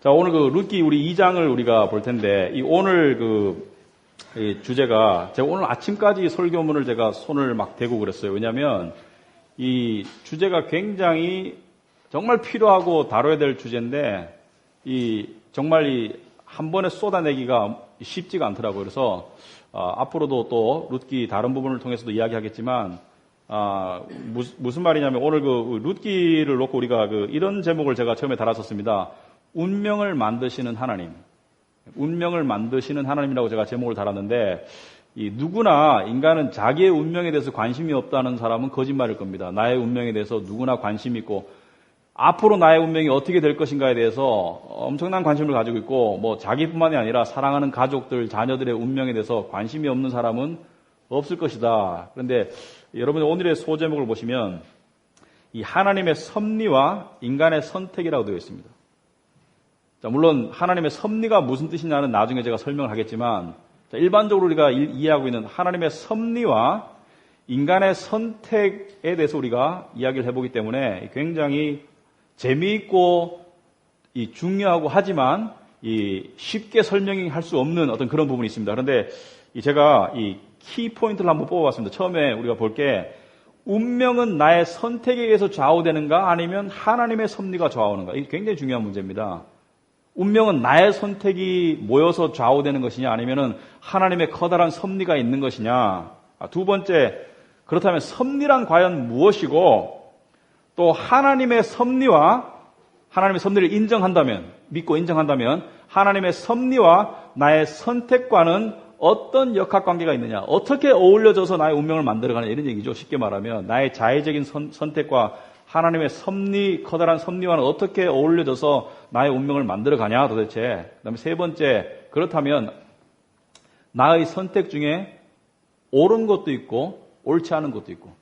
자, 오늘 룻기 우리 2장을 우리가 볼 텐데, 오늘 이 주제가, 제가 오늘 아침까지 설교문을 제가 손을 막 대고 그랬어요. 왜냐면, 이 주제가 굉장히 정말 필요하고 다뤄야 될 주제인데, 정말 한 번에 쏟아내기가 쉽지가 않더라고요. 그래서, 앞으로도 또 룻기 다른 부분을 통해서도 이야기하겠지만, 무슨 말이냐면, 오늘 룻기를 놓고 우리가 이런 제목을 제가 처음에 달았었습니다. 운명을 만드시는 하나님. 운명을 만드시는 하나님이라고 제가 제목을 달았는데, 누구나 인간은 자기의 운명에 대해서 관심이 없다는 사람은 거짓말일 겁니다. 나의 운명에 대해서 누구나 관심이 있고, 앞으로 나의 운명이 어떻게 될 것인가에 대해서 엄청난 관심을 가지고 있고, 자기뿐만이 아니라 사랑하는 가족들, 자녀들의 운명에 대해서 관심이 없는 사람은 없을 것이다. 그런데 여러분 오늘의 소제목을 보시면, 이 하나님의 섭리와 인간의 선택이라고 되어 있습니다. 자, 물론 하나님의 섭리가 무슨 뜻이냐는 나중에 제가 설명을 하겠지만, 일반적으로 우리가 이해하고 있는 하나님의 섭리와 인간의 선택에 대해서 우리가 이야기를 해보기 때문에 굉장히 재미있고 중요하고 하지만 쉽게 설명할 수 없는 어떤 그런 부분이 있습니다. 그런데 제가 키포인트를 한번 뽑아봤습니다. 처음에 우리가 볼 게, 운명은 나의 선택에 의해서 좌우되는가 아니면 하나님의 섭리가 좌우하는가? 이게 굉장히 중요한 문제입니다. 운명은 나의 선택이 모여서 좌우되는 것이냐 아니면은 하나님의 커다란 섭리가 있는 것이냐. 두 번째, 그렇다면 섭리란 과연 무엇이고, 또 하나님의 섭리와 하나님의 섭리를 인정한다면, 믿고 인정한다면 하나님의 섭리와 나의 선택과는 어떤 역학관계가 있느냐, 어떻게 어울려져서 나의 운명을 만들어가느냐, 이런 얘기죠. 쉽게 말하면 나의 자의적인 선택과 하나님의 섭리, 커다란 섭리와는 어떻게 어울려져서 나의 운명을 만들어가냐 도대체. 그다음에 세 번째, 그렇다면 나의 선택 중에 옳은 것도 있고 옳지 않은 것도 있고,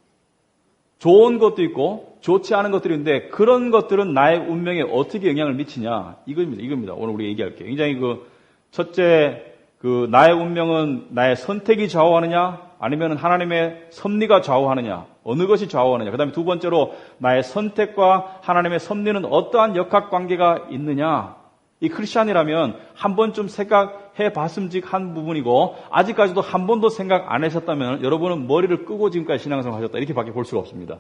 좋은 것도 있고 좋지 않은 것들이 있는데, 그런 것들은 나의 운명에 어떻게 영향을 미치냐, 이겁니다. 오늘 우리 얘기할 게 굉장히 첫째, 나의 운명은 나의 선택이 좌우하느냐 아니면 하나님의 섭리가 좌우하느냐, 어느 것이 좌우하느냐. 그 다음에 두 번째로 나의 선택과 하나님의 섭리는 어떠한 역학관계가 있느냐. 이 크리스찬이라면 한 번쯤 생각해 봤음직한 부분이고, 아직까지도 한 번도 생각 안 하셨다면 여러분은 머리를 끄고 지금까지 신앙생활 하셨다, 이렇게밖에 볼 수가 없습니다.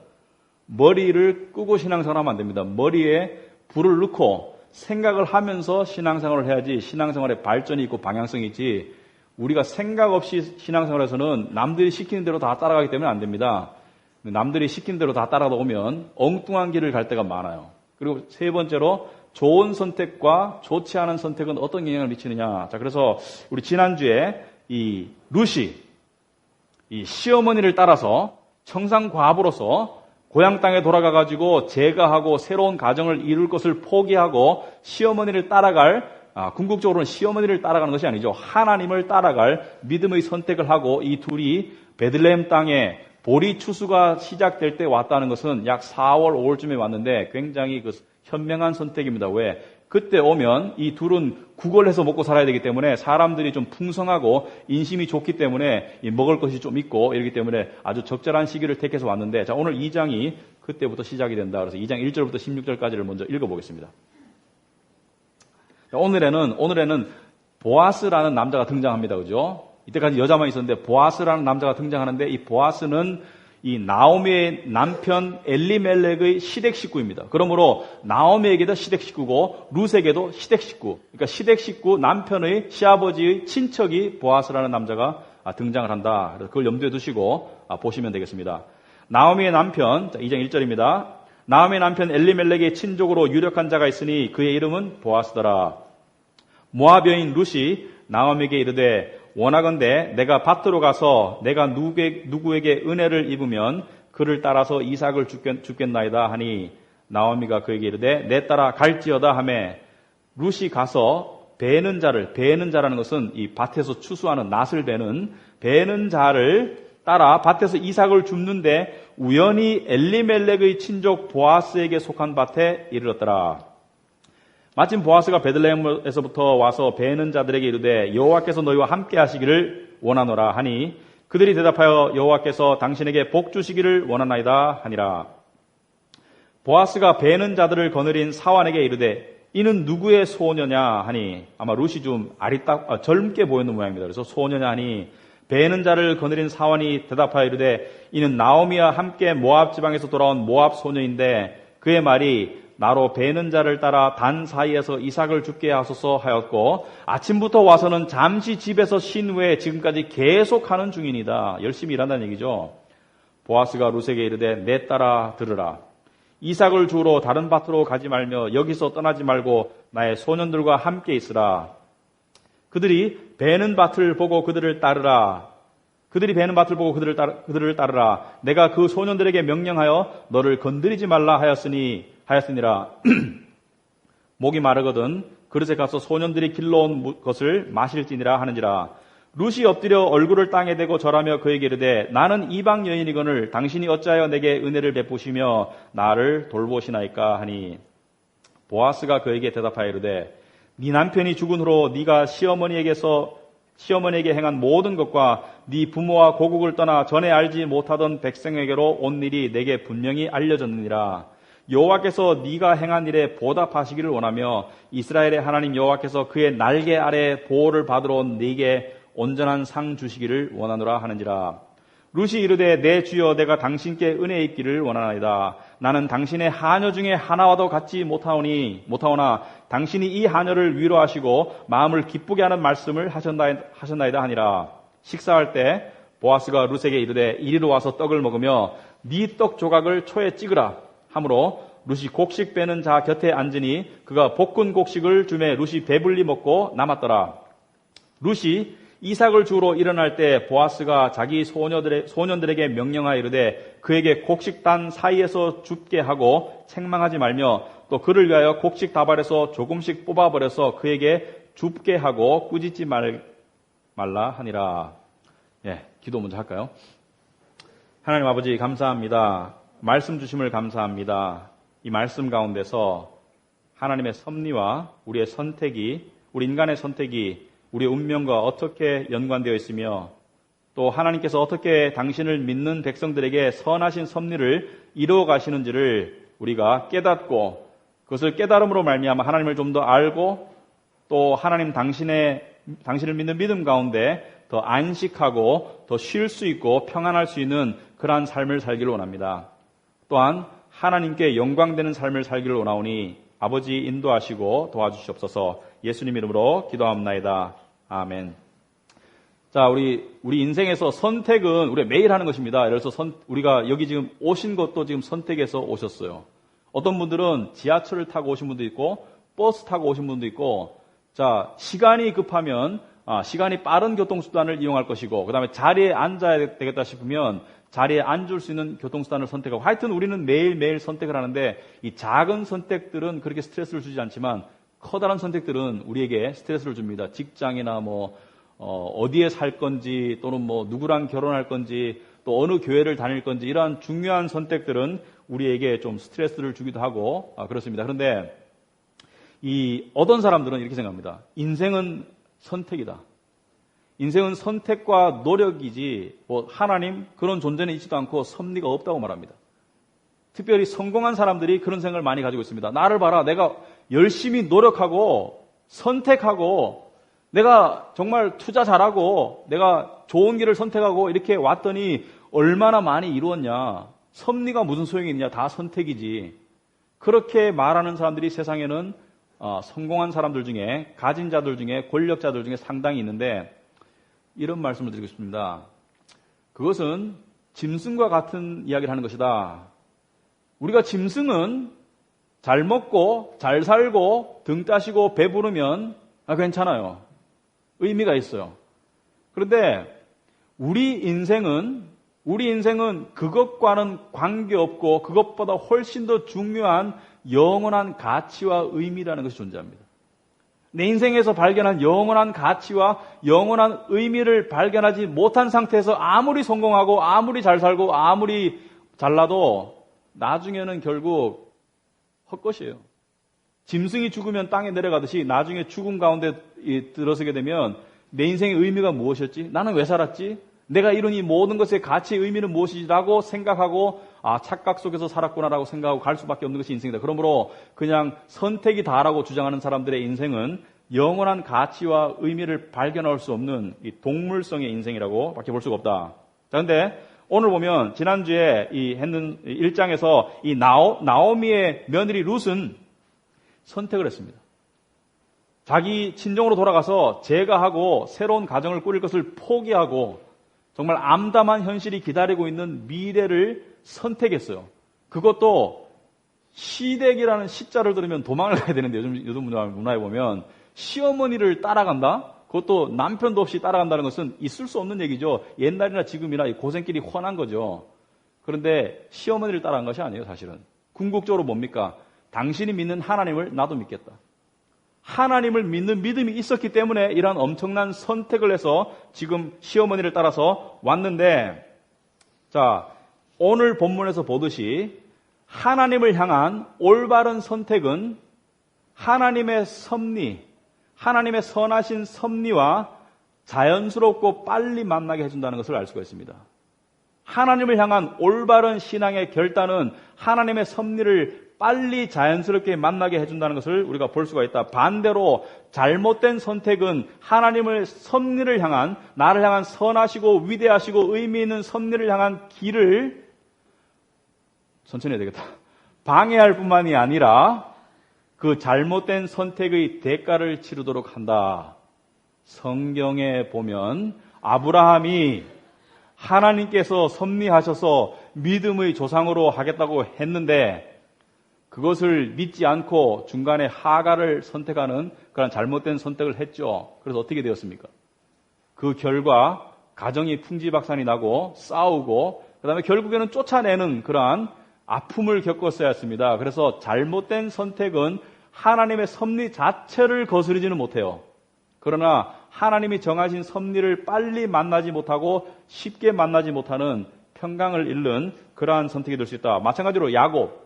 머리를 끄고 신앙생활 하면 안 됩니다. 머리에 불을 넣고 생각을 하면서 신앙생활을 해야지 신앙생활에 발전이 있고 방향성이 있지, 우리가 생각 없이 신앙생활에서는 남들이 시키는 대로 다 따라가기 때문에 안 됩니다. 남들이 시키는 대로 다 따라가다 보면 엉뚱한 길을 갈 때가 많아요. 그리고 세 번째로, 좋은 선택과 좋지 않은 선택은 어떤 영향을 미치느냐. 자, 그래서 우리 지난주에 룻이 시어머니를 따라서 청산과부로서 고향 땅에 돌아가가지고 제가하고 새로운 가정을 이룰 것을 포기하고 시어머니를 따라갈, 궁극적으로는 시어머니를 따라가는 것이 아니죠. 하나님을 따라갈 믿음의 선택을 하고, 이 둘이 베들레헴 땅에 보리 추수가 시작될 때 왔다는 것은 약 4월, 5월쯤에 왔는데 굉장히 현명한 선택입니다. 왜? 그때 오면 이 둘은 구걸해서 먹고 살아야 되기 때문에 사람들이 좀 풍성하고 인심이 좋기 때문에 먹을 것이 좀 있고 이러기 때문에 아주 적절한 시기를 택해서 왔는데, 자, 오늘 2장이 그때부터 시작이 된다. 그래서 2장 1절부터 16절까지를 먼저 읽어보겠습니다. 오늘에는 보아스라는 남자가 등장합니다. 그죠? 이때까지 여자만 있었는데 보아스라는 남자가 등장하는데, 이 보아스는 이 나오미의 남편 엘리멜렉의 시댁 식구입니다. 그러므로 나오미에게도 시댁 식구고 룻에게도 시댁 식구, 그러니까 시댁 식구 남편의 시아버지의 친척이 보아스라는 남자가 등장을 한다. 그래서 그걸 염두에 두시고 보시면 되겠습니다. 나오미의 남편, 2장 1절입니다. 나오미의 남편 엘리멜렉의 친족으로 유력한 자가 있으니 그의 이름은 보아스더라. 모압 여인 룻이 나오미에게 이르되, 원하건대 내가 밭으로 가서 내가 누구에게 은혜를 입으면 그를 따라서 이삭을 죽겠나이다 하니, 나오미가 그에게 이르되 내 따라 갈지어다 하매, 룻이 가서 베는 자라는 것은 이 밭에서 추수하는 낫을 베는 자를 따라 밭에서 이삭을 줍는데 우연히 엘리멜렉의 친족 보아스에게 속한 밭에 이르렀더라. 마침 보아스가 베들레헴에서부터 와서 베는 자들에게 이르되 여호와께서 너희와 함께 하시기를 원하노라 하니, 그들이 대답하여 여호와께서 당신에게 복 주시기를 원하나이다 하니라. 보아스가 베는 자들을 거느린 사환에게 이르되 이는 누구의 소녀냐 하니, 아마 룻이 좀 젊게 보이는 모양입니다. 그래서 소녀냐 하니, 베는 자를 거느린 사원이 대답하여 이르되 이는 나오미와 함께 모압 지방에서 돌아온 모압 소녀인데 그의 말이 나로 베는 자를 따라 단 사이에서 이삭을 죽게 하소서 하였고 아침부터 와서는 잠시 집에서 쉰 후에 지금까지 계속하는 중이니다. 열심히 일한다는 얘기죠. 보아스가 룻에게 이르되 내 딸아 들으라. 이삭을 주우러 다른 밭으로 가지 말며 여기서 떠나지 말고 나의 소년들과 함께 있으라. 그들이 베는 밭을 보고 그들을 따르라. 그들을 따르라. 내가 그 소년들에게 명령하여 너를 건드리지 말라 하였으니라. 목이 마르거든 그릇에 가서 소년들이 길러온 것을 마실지니라 하는지라. 룻이 엎드려 얼굴을 땅에 대고 절하며 그에게 이르되 나는 이방 여인이거늘 당신이 어찌하여 내게 은혜를 베푸시며 나를 돌보시나이까 하니 보아스가 그에게 대답하여 이르되 네 남편이 죽은 후로 네가 시어머니에게 행한 모든 것과 네 부모와 고국을 떠나 전에 알지 못하던 백성에게로 온 일이 내게 분명히 알려졌느니라. 여호와께서 네가 행한 일에 보답하시기를 원하며 이스라엘의 하나님 여호와께서 그의 날개 아래 보호를 받으러 온 네게 온전한 상 주시기를 원하노라 하는지라. 룻이 이르되 내 주여 내가 당신께 은혜 있기를 원하나이다. 나는 당신의 하녀 중에 하나와도 같지 못하오나 당신이 이 하녀를 위로하시고 마음을 기쁘게 하는 말씀을 하셨나이다 하니라. 식사할 때 보아스가 룻에게 이르되 이리로 와서 떡을 먹으며 네 떡 조각을 초에 찍으라 하므로 룻이 곡식 빼는 자 곁에 앉으니 그가 볶은 곡식을 주매 룻이 배불리 먹고 남았더라. 룻이 이삭을 주우러 일어날 때 보아스가 자기 소년들에게 명령하여 이르되 그에게 곡식단 사이에서 줍게 하고 책망하지 말며 또 그를 위하여 곡식 다발에서 조금씩 뽑아버려서 그에게 줍게 하고 꾸짖지 말라 하니라. 기도 먼저 할까요? 하나님 아버지 감사합니다. 말씀 주심을 감사합니다. 이 말씀 가운데서 하나님의 섭리와 우리의 선택이, 우리 인간의 선택이 우리의 운명과 어떻게 연관되어 있으며 또 하나님께서 어떻게 당신을 믿는 백성들에게 선하신 섭리를 이루어 가시는지를 우리가 깨닫고 그것을 깨달음으로 말미암아 하나님을 좀 더 알고 또 하나님 당신을 믿는 믿음 가운데 더 안식하고 더 쉴 수 있고 평안할 수 있는 그러한 삶을 살기를 원합니다. 또한 하나님께 영광되는 삶을 살기를 원하오니 아버지 인도하시고 도와주시옵소서. 예수님 이름으로 기도합나이다. 아멘. 자, 우리 인생에서 선택은 우리가 매일 하는 것입니다. 예를 들어서 우리가 여기 지금 오신 것도 지금 선택해서 오셨어요. 어떤 분들은 지하철을 타고 오신 분도 있고 버스 타고 오신 분도 있고, 자, 시간이 급하면 시간이 빠른 교통수단을 이용할 것이고, 그 다음에 자리에 앉아야 되겠다 싶으면 자리에 앉을 수 있는 교통수단을 선택하고, 하여튼 우리는 매일매일 선택을 하는데 이 작은 선택들은 그렇게 스트레스를 주지 않지만 커다란 선택들은 우리에게 스트레스를 줍니다. 직장이나 어디에 살 건지 또는 누구랑 결혼할 건지 또 어느 교회를 다닐 건지 이러한 중요한 선택들은 우리에게 좀 스트레스를 주기도 하고 그렇습니다. 그런데 어떤 사람들은 이렇게 생각합니다. 인생은 선택이다. 인생은 선택과 노력이지 하나님 그런 존재는 있지도 않고 섭리가 없다고 말합니다. 특별히 성공한 사람들이 그런 생각을 많이 가지고 있습니다. 나를 봐라. 내가 열심히 노력하고 선택하고 내가 정말 투자 잘하고 내가 좋은 길을 선택하고 이렇게 왔더니 얼마나 많이 이루었냐. 섭리가 무슨 소용이 있냐. 다 선택이지. 그렇게 말하는 사람들이 세상에는 성공한 사람들 중에, 가진 자들 중에, 권력자들 중에 상당히 있는데 이런 말씀을 드리고 싶습니다. 그것은 짐승과 같은 이야기를 하는 것이다. 우리가 짐승은 잘 먹고 잘 살고 등 따시고 배부르면 괜찮아요. 의미가 있어요. 그런데 우리 인생은 그것과는 관계없고 그것보다 훨씬 더 중요한 영원한 가치와 의미라는 것이 존재합니다. 내 인생에서 발견한 영원한 가치와 영원한 의미를 발견하지 못한 상태에서 아무리 성공하고 아무리 잘 살고 아무리 잘나도 나중에는 결국 헛것이에요. 짐승이 죽으면 땅에 내려가듯이 나중에 죽음 가운데 들어서게 되면 내 인생의 의미가 무엇이었지? 나는 왜 살았지? 내가 이룬 이 모든 것의 가치의 의미는 무엇이라고 생각하고 착각 속에서 살았구나라고 생각하고 갈 수밖에 없는 것이 인생이다. 그러므로 그냥 선택이 다라고 주장하는 사람들의 인생은 영원한 가치와 의미를 발견할 수 없는 이 동물성의 인생이라고 밖에 볼 수가 없다. 자, 근데 오늘 보면 지난주에 이 했는 1장에서 이 나오미의 며느리 룻은 선택을 했습니다. 자기 친정으로 돌아가서 재가하고 새로운 가정을 꾸릴 것을 포기하고 정말 암담한 현실이 기다리고 있는 미래를 선택했어요. 그것도 시댁이라는 시자를 들으면 도망을 가야 되는데 요즘 문화에 보면 시어머니를 따라간다? 그것도 남편도 없이 따라간다는 것은 있을 수 없는 얘기죠. 옛날이나 지금이나 고생길이 훤한 거죠. 그런데 시어머니를 따라간 것이 아니에요, 사실은. 궁극적으로 뭡니까? 당신이 믿는 하나님을 나도 믿겠다. 하나님을 믿는 믿음이 있었기 때문에 이러한 엄청난 선택을 해서 지금 시어머니를 따라서 왔는데, 자, 오늘 본문에서 보듯이 하나님을 향한 올바른 선택은 하나님의 섭리, 하나님의 선하신 섭리와 자연스럽고 빨리 만나게 해준다는 것을 알 수가 있습니다. 하나님을 향한 올바른 신앙의 결단은 하나님의 섭리를 빨리 자연스럽게 만나게 해준다는 것을 우리가 볼 수가 있다. 반대로 잘못된 선택은 하나님의 섭리를 향한, 나를 향한 선하시고 위대하시고 의미 있는 섭리를 향한 길을 천천히 해야 되겠다. 방해할 뿐만이 아니라 그 잘못된 선택의 대가를 치르도록 한다. 성경에 보면 아브라함이 하나님께서 섭리하셔서 믿음의 조상으로 하겠다고 했는데 그것을 믿지 않고 중간에 하갈을 선택하는 그런 잘못된 선택을 했죠. 그래서 어떻게 되었습니까? 그 결과 가정이 풍지박산이 나고 싸우고 그 다음에 결국에는 쫓아내는 그러한 아픔을 겪었어야 했습니다. 그래서 잘못된 선택은 하나님의 섭리 자체를 거스르지는 못해요. 그러나 하나님이 정하신 섭리를 빨리 만나지 못하고 쉽게 만나지 못하는 평강을 잃는 그러한 선택이 될 수 있다. 마찬가지로 야곱.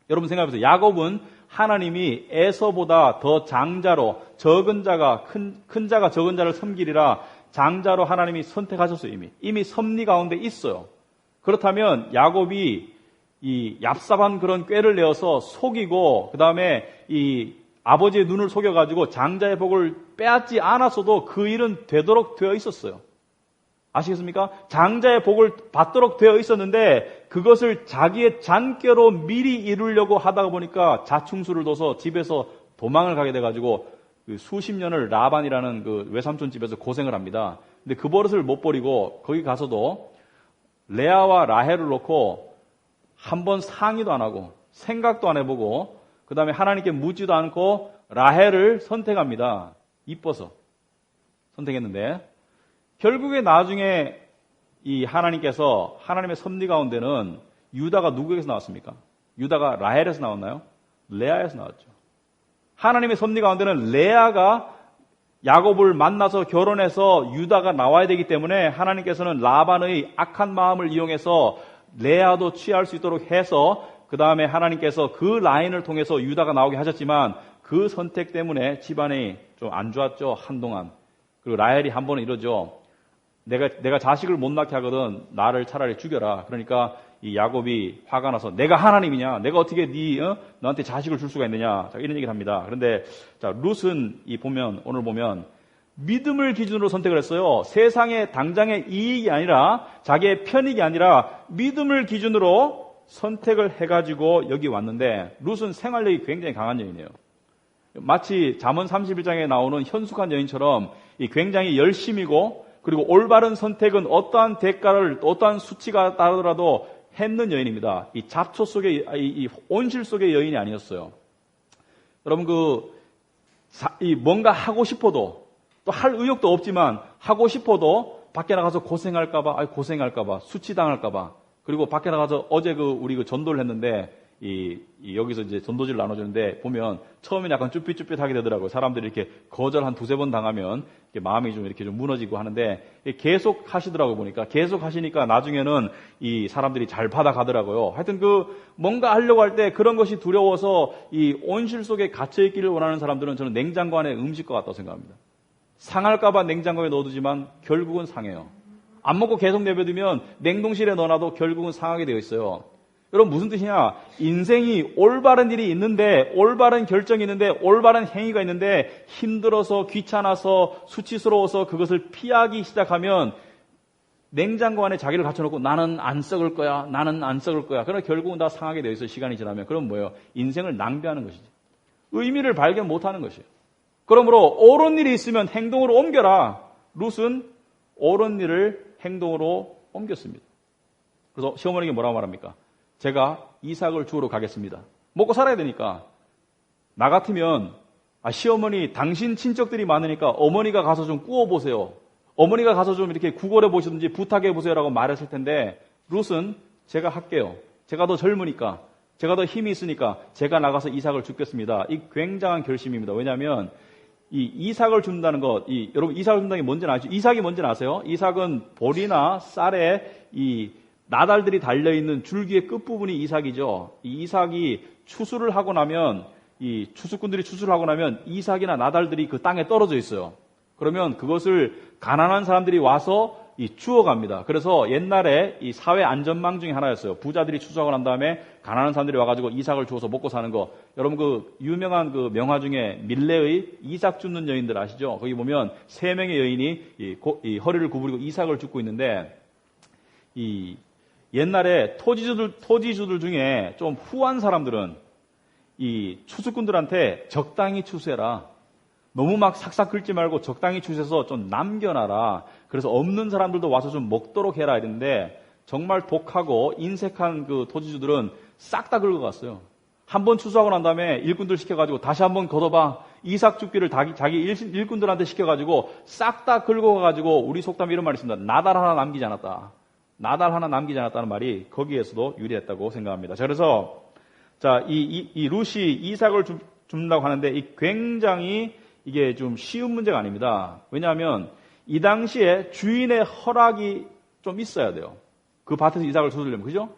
여러분 생각해보세요. 야곱은 하나님이 에서보다 더 장자로 적은 자가 큰 자가 적은 자를 섬기리라 장자로 하나님이 선택하셨어요. 이미 섭리 가운데 있어요. 그렇다면 야곱이 이 얍삽한 그런 꾀를 내어서 속이고 그 다음에 이 아버지의 눈을 속여가지고 장자의 복을 빼앗지 않았어도 그 일은 되도록 되어 있었어요. 아시겠습니까? 장자의 복을 받도록 되어 있었는데 그것을 자기의 잔꾀로 미리 이루려고 하다가 보니까 자충수를 둬서 집에서 도망을 가게 돼가지고 수십 년을 라반이라는 그 외삼촌 집에서 고생을 합니다. 근데 그 버릇을 못 버리고 거기 가서도 레아와 라헬을 놓고 한 번 상의도 안 하고 생각도 안 해보고 그 다음에 하나님께 묻지도 않고 라헬을 선택합니다. 이뻐서 선택했는데 결국에 나중에 이 하나님께서 하나님의 섭리 가운데는 유다가 누구에게서 나왔습니까? 유다가 라헬에서 나왔나요? 레아에서 나왔죠. 하나님의 섭리 가운데는 레아가 야곱을 만나서 결혼해서 유다가 나와야 되기 때문에 하나님께서는 라반의 악한 마음을 이용해서 레아도 취할 수 있도록 해서 그 다음에 하나님께서 그 라인을 통해서 유다가 나오게 하셨지만 그 선택 때문에 집안이 좀 안 좋았죠. 한동안. 그리고 라헬이 한 번은 이러죠. 내가 자식을 못 낳게 하거든 나를 차라리 죽여라. 그러니까 이 야곱이 화가 나서 내가 하나님이냐? 내가 어떻게 너한테 자식을 줄 수가 있느냐? 자, 이런 얘기를 합니다. 그런데 자, 룻은 오늘 보면 믿음을 기준으로 선택을 했어요. 세상의 당장의 이익이 아니라 자기의 편익이 아니라 믿음을 기준으로 선택을 해가지고 여기 왔는데 룻은 생활력이 굉장히 강한 여인이에요. 마치 잠언 31장에 나오는 현숙한 여인처럼 굉장히 열심이고 그리고 올바른 선택은 어떠한 대가를 어떠한 수치가 따르더라도 했는 여인입니다. 이 잡초 속의 이 온실 속의 여인이 아니었어요. 여러분 뭔가 하고 싶어도 또 할 의욕도 없지만 하고 싶어도 밖에 나가서 고생할까봐 수치당할까봐 그리고 밖에 나가서 어제 우리 전도를 했는데 여기서 이제 전도지를 나눠주는데 보면 처음엔 약간 쭈삣쭈삣하게 되더라고요. 사람들이 이렇게 거절 한 두세 번 당하면 마음이 좀 이렇게 좀 무너지고 하는데 계속 하시더라고요. 보니까 계속 하시니까 나중에는 이 사람들이 잘 받아가더라고요. 하여튼 뭔가 하려고 할 때 그런 것이 두려워서 이 온실 속에 갇혀있기를 원하는 사람들은 저는 냉장고 안에 음식과 같다고 생각합니다. 상할까봐 냉장고에 넣어두지만 결국은 상해요. 안 먹고 계속 내버두면 냉동실에 넣어놔도 결국은 상하게 되어 있어요. 여러분 무슨 뜻이냐? 인생이 올바른 일이 있는데, 올바른 결정이 있는데, 올바른 행위가 있는데 힘들어서 귀찮아서 수치스러워서 그것을 피하기 시작하면 냉장고 안에 자기를 갖춰놓고 나는 안 썩을 거야, 나는 안 썩을 거야. 그러나 결국은 다 상하게 되어 있어요. 시간이 지나면. 그럼 뭐예요? 인생을 낭비하는 것이지. 의미를 발견 못하는 것이에요. 그러므로 옳은 일이 있으면 행동으로 옮겨라. 룻은 옳은 일을 행동으로 옮겼습니다. 그래서 시어머니에게 뭐라고 말합니까? 제가 이삭을 주우러 가겠습니다. 먹고 살아야 되니까. 나 같으면 시어머니 당신 친척들이 많으니까 어머니가 가서 좀 구워보세요. 어머니가 가서 좀 이렇게 구걸해 보시든지 부탁해 보세요라고 말했을 텐데 룻은 제가 할게요. 제가 더 젊으니까, 제가 더 힘이 있으니까 제가 나가서 이삭을 줍겠습니다. 이 굉장한 결심입니다. 왜냐하면 이 이삭을 줍는다는 것, 여러분 이삭을 줍는다는 게 뭔지 아시죠? 이삭이 뭔지 아세요? 이삭은 볼이나 쌀에 이 나달들이 달려있는 줄기의 끝부분이 이삭이죠. 이 이삭이 추수를 하고 나면, 이 추수꾼들이 추수를 하고 나면 이삭이나 나달들이 그 땅에 떨어져 있어요. 그러면 그것을 가난한 사람들이 와서 주워갑니다. 그래서 옛날에 이 사회 안전망 중에 하나였어요. 부자들이 추수하고 난 다음에 가난한 사람들이 와가지고 이삭을 주워서 먹고 사는 거. 여러분 그 유명한 그 명화 중에 밀레의 이삭 줍는 여인들 아시죠? 거기 보면 3명의 여인이 이 허리를 구부리고 이삭을 줍고 있는데, 이 옛날에 토지주들 중에 좀 후한 사람들은 이 추수꾼들한테 적당히 추수해라. 너무 막 삭삭 긁지 말고 적당히 추수해서 좀 남겨놔라. 그래서 없는 사람들도 와서 좀 먹도록 해라 이랬는데, 정말 독하고 인색한 그 토지주들은 싹 다 긁어갔어요. 한 번 추수하고 난 다음에 일꾼들 시켜가지고 다시 한번 걷어봐. 이삭 줍기를 자기 일꾼들한테 시켜가지고 싹 다 긁어가지고, 우리 속담에 이런 말이 있습니다. 나달 하나 남기지 않았다. 나달 하나 남기지 않았다는 말이 거기에서도 유리했다고 생각합니다. 자, 그래서 이 룻이 이삭을 줍는다고 하는데 이 굉장히 이게 좀 쉬운 문제가 아닙니다. 왜냐하면 이 당시에 주인의 허락이 좀 있어야 돼요. 그 밭에서 이삭을 주우려면, 그죠?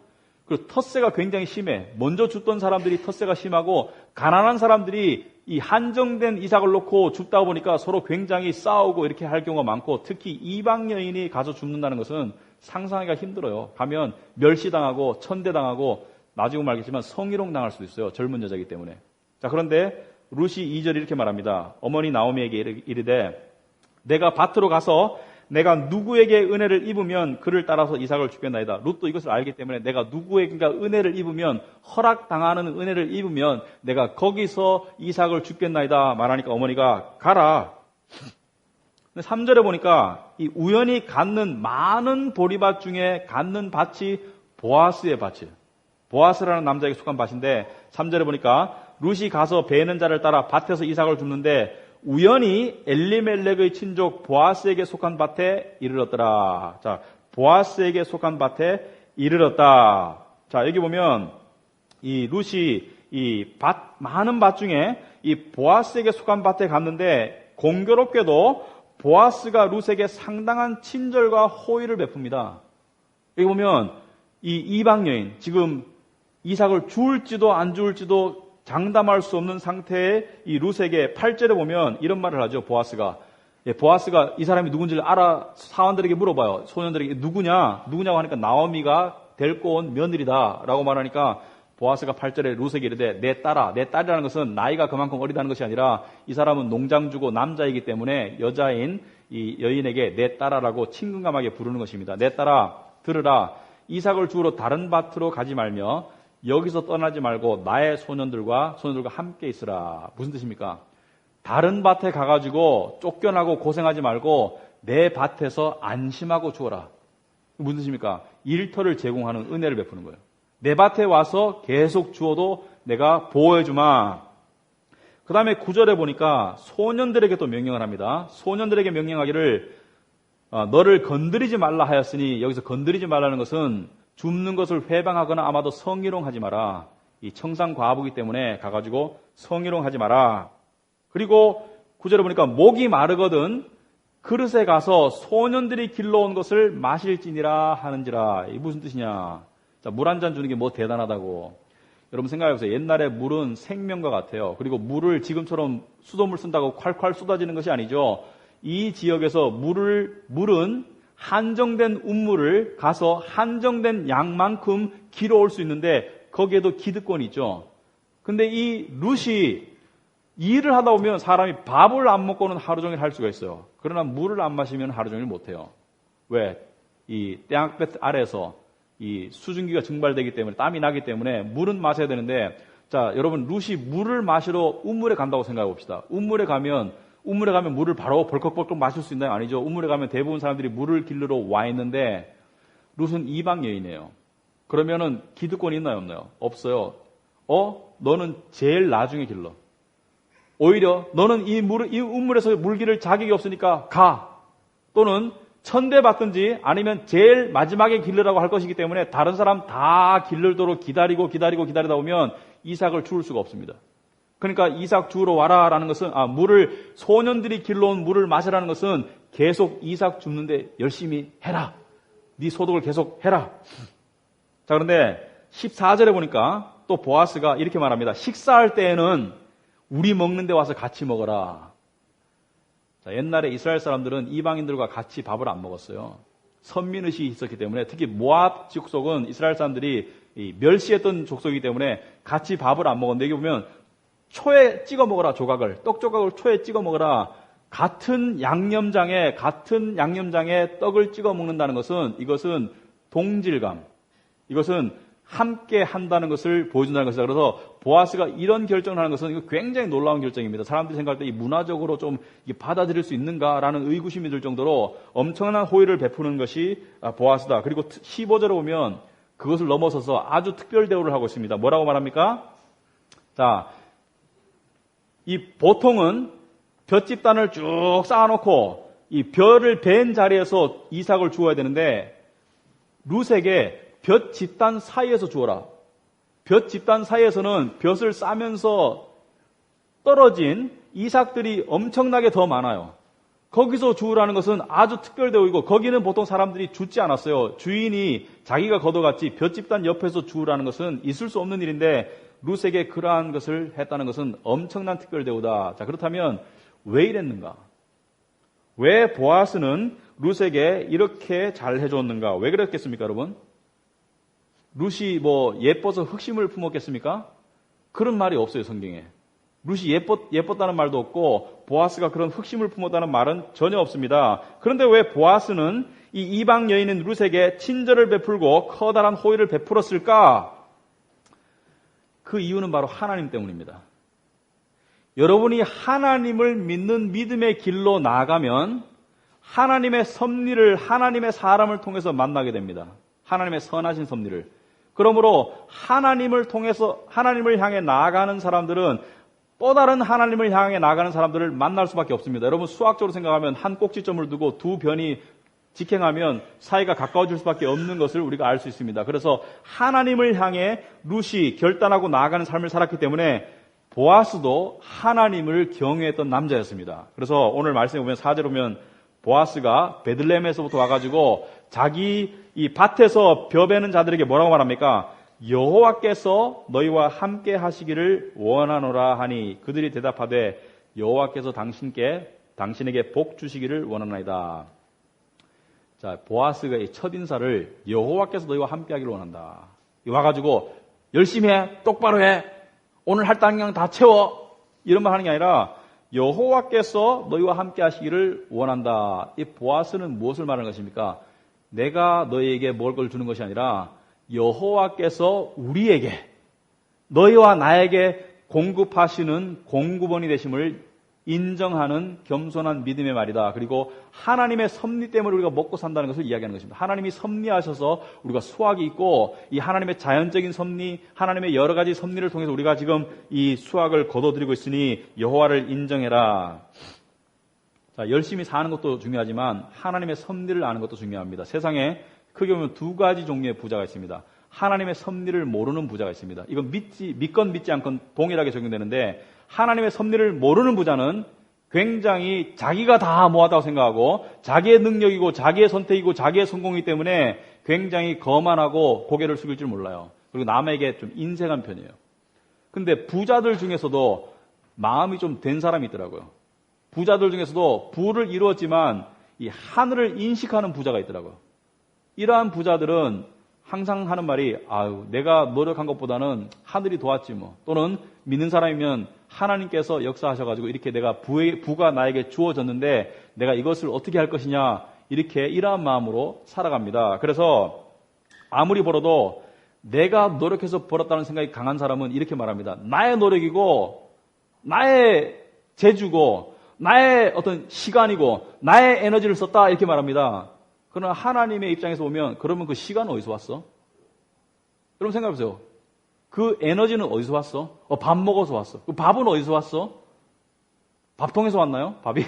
그리고 텃세가 굉장히 심해. 먼저 줍던 사람들이 텃세가 심하고, 가난한 사람들이 이 한정된 이삭을 놓고 줍다 보니까 서로 굉장히 싸우고 이렇게 할 경우가 많고, 특히 이방 여인이 가서 줍는다는 것은 상상하기가 힘들어요. 가면 멸시당하고 천대당하고 나중에 말겠지만 성희롱 당할 수도 있어요. 젊은 여자이기 때문에. 자, 그런데 룻이 2절에 이렇게 말합니다. 어머니 나오미에게 이르되 내가 밭으로 가서 내가 누구에게 은혜를 입으면 그를 따라서 이삭을 주겠나이다. 룻도 이것을 알기 때문에 내가 누구에게가 은혜를 입으면, 허락당하는 은혜를 입으면 내가 거기서 이삭을 주겠나이다 말하니까 어머니가 가라. 3절에 보니까 이 우연히 갖는 많은 보리밭 중에 갖는 밭이 보아스의 밭이에요. 보아스라는 남자에게 속한 밭인데 3절에 보니까 룻이 가서 베는 자를 따라 밭에서 이삭을 줍는데 우연히 엘리멜렉의 친족 보아스에게 속한 밭에 이르렀더라. 자, 보아스에게 속한 밭에 이르렀다. 자, 여기 보면 이 룻이 이 많은 밭 중에 이 보아스에게 속한 밭에 갔는데 공교롭게도 보아스가 룻에게 상당한 친절과 호의를 베풉니다. 여기 보면 이 이방 여인, 지금 이삭을 주울지도 안 주울지도 장담할 수 없는 상태의 이 룻에게 8절에 보면 이런 말을 하죠. 보아스가 이 사람이 누군지를 알아 사원들에게 물어봐요. 소년들에게 누구냐고 하니까 나오미가 데리고 온 며느리다 라고 말하니까 보아스가 8절에 룻에게 이르되 내 딸이라는 것은 나이가 그만큼 어리다는 것이 아니라 이 사람은 농장주고 남자이기 때문에 여자인 이 여인에게 내 딸아라고 친근감하게 부르는 것입니다. 내 딸아 들으라. 이삭을 주우러 다른 밭으로 가지 말며 여기서 떠나지 말고 나의 소년들과 함께 있으라. 무슨 뜻입니까? 다른 밭에 가가지고 쫓겨나고 고생하지 말고 내 밭에서 안심하고 주어라. 무슨 뜻입니까? 일터를 제공하는 은혜를 베푸는 거예요. 내 밭에 와서 계속 주어도 내가 보호해주마. 그 다음에 9절에 보니까 소년들에게 또 명령을 합니다. 소년들에게 명령하기를 너를 건드리지 말라 하였으니, 여기서 건드리지 말라는 것은 줍는 것을 회방하거나 아마도 성희롱하지 마라. 이 청상 과부기 때문에 가가지고 성희롱하지 마라. 그리고 9절에 보니까 목이 마르거든 그릇에 가서 소년들이 길러온 것을 마실지니라 하는지라. 이게 무슨 뜻이냐? 물 한 잔 주는 게 뭐 대단하다고. 여러분 생각해보세요. 옛날에 물은 생명과 같아요. 그리고 물을 지금처럼 수돗물 쓴다고 콸콸 쏟아지는 것이 아니죠. 이 지역에서 물은 한정된 운물을 가서 한정된 양만큼 길어올 수 있는데 거기에도 기득권이 있죠. 근데 이 룻이 일을 하다 보면 사람이 밥을 안 먹고는 하루 종일 할 수가 있어요. 그러나 물을 안 마시면 하루 종일 못 해요. 왜? 이 땡볕 아래에서 이 수증기가 증발되기 때문에 땀이 나기 때문에 물은 마셔야 되는데, 자, 여러분 룻이 물을 마시러 운물에 간다고 생각해 봅시다. 운물에 가면 물을 바로 벌컥벌컥 마실 수 있나요? 아니죠. 운물에 가면 대부분 사람들이 물을 길르러 와 있는데 룻은 이방 여인이에요. 그러면은 기득권이 있나요? 없나요? 없어요. 너는 제일 나중에 길러. 오히려 너는 이 운물에서 물 기를 자격이 없으니까 가. 또는 천대받든지 아니면 제일 마지막에 길르라고 할 것이기 때문에 다른 사람 다 길르도록 기다리다 보면 이삭을 주울 수가 없습니다. 그러니까 이삭 주우러 와라라는 것은, 소년들이 길러온 물을 마시라는 것은 계속 이삭 줍는데 열심히 해라. 네 소득을 계속 해라. 자, 그런데 14절에 보니까 또 보아스가 이렇게 말합니다. 식사할 때에는 우리 먹는 데 와서 같이 먹어라. 자, 옛날에 이스라엘 사람들은 이방인들과 같이 밥을 안 먹었어요. 선민의식이 있었기 때문에, 특히 모압 족속은 이스라엘 사람들이 멸시했던 족속이기 때문에 같이 밥을 안 먹었는데, 여기 보면 초에 찍어 먹어라. 떡 조각을 초에 찍어 먹어라. 같은 양념장에 떡을 찍어 먹는다는 것은, 이것은 동질감, 이것은 함께 한다는 것을 보여준다는 것이다. 그래서 보아스가 이런 결정을 하는 것은 이거 굉장히 놀라운 결정입니다. 사람들이 생각할 때 이 문화적으로 좀 받아들일 수 있는가라는 의구심이 들 정도로 엄청난 호의를 베푸는 것이 보아스다. 그리고 15절에 보면 그것을 넘어서서 아주 특별 대우를 하고 있습니다. 뭐라고 말합니까? 자, 이 보통은 볏집단을 쭉 쌓아놓고 이 벼를 벤 자리에서 이삭을 주어야 되는데, 룻에게 볕 집단 사이에서 주어라. 볕 집단 사이에서는 볕을 싸면서 떨어진 이삭들이 엄청나게 더 많아요. 거기서 주우라는 것은 아주 특별 대우이고, 거기는 보통 사람들이 줍지 않았어요. 주인이 자기가 걷어갔지 볕 집단 옆에서 주우라는 것은 있을 수 없는 일인데, 룻에게 그러한 것을 했다는 것은 엄청난 특별 대우다. 자, 그렇다면 왜 이랬는가? 왜 보아스는 룻에게 이렇게 잘 해줬는가? 왜 그랬겠습니까, 여러분? 룻이 예뻐서 흑심을 품었겠습니까? 그런 말이 없어요, 성경에. 룻이 예뻤다는 말도 없고 보아스가 그런 흑심을 품었다는 말은 전혀 없습니다. 그런데 왜 보아스는 이 이방 여인인 룻에게 친절을 베풀고 커다란 호의를 베풀었을까? 그 이유는 바로 하나님 때문입니다. 여러분이 하나님을 믿는 믿음의 길로 나아가면 하나님의 섭리를 하나님의 사람을 통해서 만나게 됩니다. 하나님의 선하신 섭리를. 그러므로 하나님을 통해서 하나님을 향해 나아가는 사람들은 또 다른 하나님을 향해 나아가는 사람들을 만날 수밖에 없습니다. 여러분 수학적으로 생각하면 한 꼭지점을 두고 두 변이 직행하면 사이가 가까워질 수밖에 없는 것을 우리가 알 수 있습니다. 그래서 하나님을 향해 룻이 결단하고 나아가는 삶을 살았기 때문에 보아스도 하나님을 경외했던 남자였습니다. 그래서 오늘 말씀에 보면 4절에 보면 보아스가 베들레헴에서부터 와가지고 자기 이 밭에서 벼 베는 자들에게 뭐라고 말합니까? 여호와께서 너희와 함께 하시기를 원하노라 하니 그들이 대답하되 여호와께서 당신에게 복 주시기를 원하나이다. 자, 보아스가 이 첫인사를 여호와께서 너희와 함께 하기를 원한다. 와가지고 열심히 해, 똑바로 해, 오늘 할 당량 다 채워, 이런 말 하는 게 아니라 여호와께서 너희와 함께 하시기를 원한다. 이 보아스는 무엇을 말하는 것입니까? 내가 너희에게 먹을 걸 주는 것이 아니라 여호와께서 우리에게, 너희와 나에게 공급하시는 공급원이 되심을 인정하는 겸손한 믿음의 말이다. 그리고 하나님의 섭리 때문에 우리가 먹고 산다는 것을 이야기하는 것입니다. 하나님이 섭리하셔서 우리가 수확이 있고, 이 하나님의 자연적인 섭리, 하나님의 여러 가지 섭리를 통해서 우리가 지금 이 수확을 거둬들이고 있으니 여호와를 인정해라. 자, 열심히 사는 것도 중요하지만 하나님의 섭리를 아는 것도 중요합니다. 세상에 크게 보면 두 가지 종류의 부자가 있습니다. 하나님의 섭리를 모르는 부자가 있습니다. 이건 믿건 믿지 않건 동일하게 적용되는데, 하나님의 섭리를 모르는 부자는 굉장히 자기가 다 모았다고 생각하고 자기의 능력이고 자기의 선택이고 자기의 성공이기 때문에 굉장히 거만하고 고개를 숙일 줄 몰라요. 그리고 남에게 좀 인색한 편이에요. 근데 부자들 중에서도 마음이 좀 된 사람이 있더라고요. 부자들 중에서도 부를 이루었지만 이 하늘을 인식하는 부자가 있더라고요. 이러한 부자들은 항상 하는 말이 아유 내가 노력한 것보다는 하늘이 도왔지 뭐. 또는 믿는 사람이면 하나님께서 역사하셔가지고 이렇게 내가 부가 나에게 주어졌는데 내가 이것을 어떻게 할 것이냐 이렇게 이러한 마음으로 살아갑니다. 그래서 아무리 벌어도 내가 노력해서 벌었다는 생각이 강한 사람은 이렇게 말합니다. 나의 노력이고 나의 재주고 나의 어떤 시간이고 나의 에너지를 썼다 이렇게 말합니다. 그러나 하나님의 입장에서 보면 그러면 그 시간은 어디서 왔어? 여러분 생각해보세요. 그 에너지는 어디서 왔어? 밥 먹어서 왔어. 그 밥은 어디서 왔어? 밥통에서 왔나요? 밥이?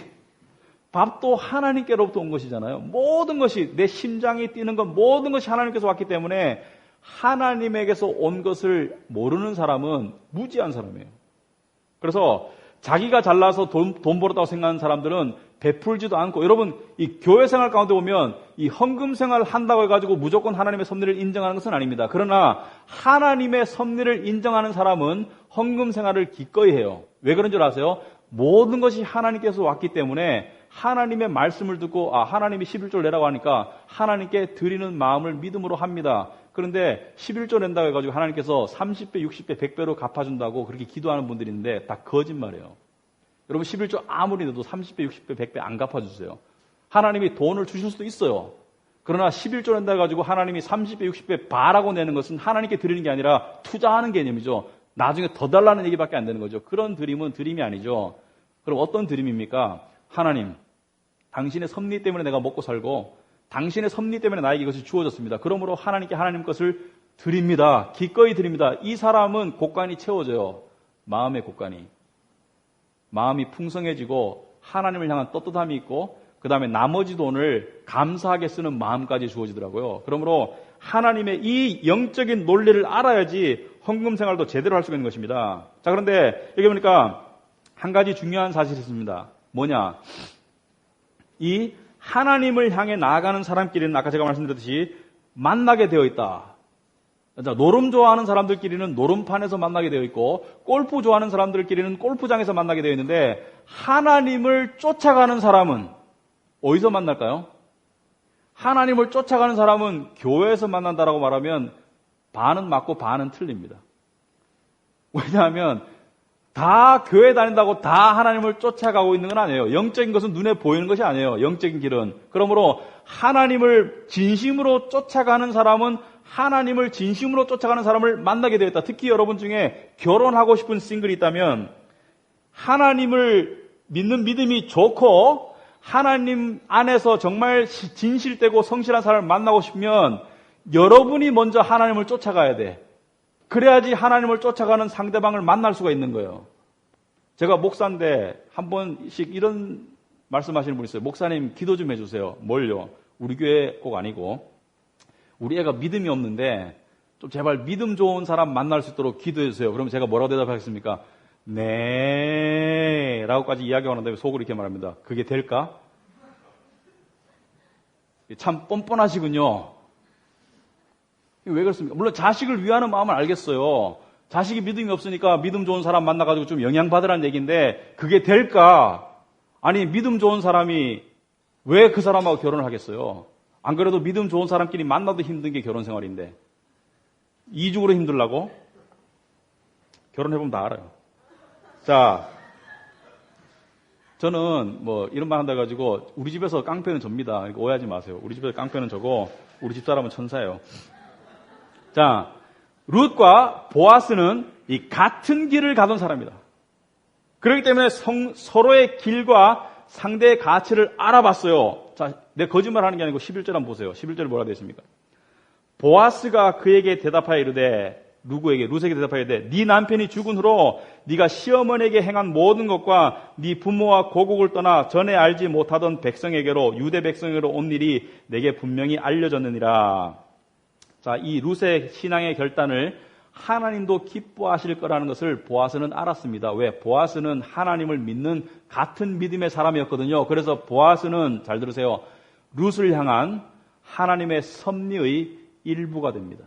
밥도 하나님께로부터 온 것이잖아요. 모든 것이 내 심장이 뛰는 것 모든 것이 하나님께서 왔기 때문에 하나님에게서 온 것을 모르는 사람은 무지한 사람이에요. 그래서 자기가 잘나서 돈 벌었다고 생각하는 사람들은 베풀지도 않고 여러분 이 교회 생활 가운데 보면 이 헌금 생활 한다고 해가지고 무조건 하나님의 섭리를 인정하는 것은 아닙니다. 그러나 하나님의 섭리를 인정하는 사람은 헌금 생활을 기꺼이 해요. 왜 그런 줄 아세요? 모든 것이 하나님께서 왔기 때문에 하나님의 말씀을 듣고 하나님이 11조를 내라고 하니까 하나님께 드리는 마음을 믿음으로 합니다. 그런데 11조 낸다고 해가지고 하나님께서 30배, 60배, 100배로 갚아준다고 그렇게 기도하는 분들이 있는데 다 거짓말이에요. 여러분 11조 아무리 내도 30배, 60배, 100배 안 갚아주세요. 하나님이 돈을 주실 수도 있어요. 그러나 11조 낸다 해가지고 하나님이 30배, 60배 바라고 내는 것은 하나님께 드리는 게 아니라 투자하는 개념이죠. 나중에 더 달라는 얘기밖에 안 되는 거죠. 그런 드림은 드림이 아니죠. 그럼 어떤 드림입니까? 하나님, 당신의 섭리 때문에 내가 먹고 살고 당신의 섭리 때문에 나에게 이것이 주어졌습니다. 그러므로 하나님께 하나님 것을 드립니다. 기꺼이 드립니다. 이 사람은 곳간이 채워져요. 마음의 곳간이. 마음이 풍성해지고 하나님을 향한 떳떳함이 있고 그 다음에 나머지 돈을 감사하게 쓰는 마음까지 주어지더라고요. 그러므로 하나님의 이 영적인 논리를 알아야지 헌금 생활도 제대로 할 수가 있는 것입니다. 자, 그런데 여기 보니까 한 가지 중요한 사실이 있습니다. 뭐냐? 이 하나님을 향해 나아가는 사람끼리는 아까 제가 말씀드렸듯이 만나게 되어 있다. 노름 좋아하는 사람들끼리는 노름판에서 만나게 되어 있고 골프 좋아하는 사람들끼리는 골프장에서 만나게 되어 있는데 하나님을 쫓아가는 사람은 어디서 만날까요? 하나님을 쫓아가는 사람은 교회에서 만난다라고 말하면 반은 맞고 반은 틀립니다. 왜냐하면 다 교회 다닌다고 다 하나님을 쫓아가고 있는 건 아니에요. 영적인 것은 눈에 보이는 것이 아니에요. 영적인 길은. 그러므로 하나님을 진심으로 쫓아가는 사람은 하나님을 진심으로 쫓아가는 사람을 만나게 되었다. 특히 여러분 중에 결혼하고 싶은 싱글이 있다면 하나님을 믿는 믿음이 좋고 하나님 안에서 정말 진실되고 성실한 사람을 만나고 싶으면 여러분이 먼저 하나님을 쫓아가야 돼. 그래야지 하나님을 쫓아가는 상대방을 만날 수가 있는 거예요. 제가 목사인데 한 번씩 이런 말씀하시는 분이 있어요. 목사님 기도 좀 해주세요. 뭘요? 우리 교회 꼭 아니고 우리 애가 믿음이 없는데 좀 제발 믿음 좋은 사람 만날 수 있도록 기도해 주세요. 그럼 제가 뭐라고 대답하겠습니까? 네 라고까지 이야기하는 다음에 속으로 이렇게 말합니다. 그게 될까? 참 뻔뻔하시군요. 왜 그렇습니까? 물론 자식을 위하는 마음은 알겠어요. 자식이 믿음이 없으니까 믿음 좋은 사람 만나가지고 좀 영향받으라는 얘기인데 그게 될까? 아니 믿음 좋은 사람이 왜 그 사람하고 결혼을 하겠어요? 안 그래도 믿음 좋은 사람끼리 만나도 힘든 게 결혼 생활인데 이중으로 힘들라고? 결혼해보면 다 알아요. 자, 저는 뭐 이런 말 한다 가지고 우리 집에서 깡패는 접니다. 그러니까 오해하지 마세요. 우리 집에서 깡패는 저고 우리 집사람은 천사예요. 자, 룻과 보아스는 이 같은 길을 가던 사람이다. 그렇기 때문에 서로의 길과 상대의 가치를 알아봤어요. 자, 내 거짓말 하는 게 아니고 11절 한번 보세요. 11절에 뭐라 되어 있습니까? 보아스가 그에게 대답하여 이르되 룻에게 대답하여 이르되 네 남편이 죽은 후로 네가 시어머니에게 행한 모든 것과 네 부모와 고국을 떠나 전에 알지 못하던 백성에게로 유대 백성에게로 온 일이 내게 분명히 알려졌느니라. 자, 이 룻의 신앙의 결단을 하나님도 기뻐하실 거라는 것을 보아스는 알았습니다. 왜? 보아스는 하나님을 믿는 같은 믿음의 사람이었거든요. 그래서 보아스는 잘 들으세요. 룻을 향한 하나님의 섭리의 일부가 됩니다.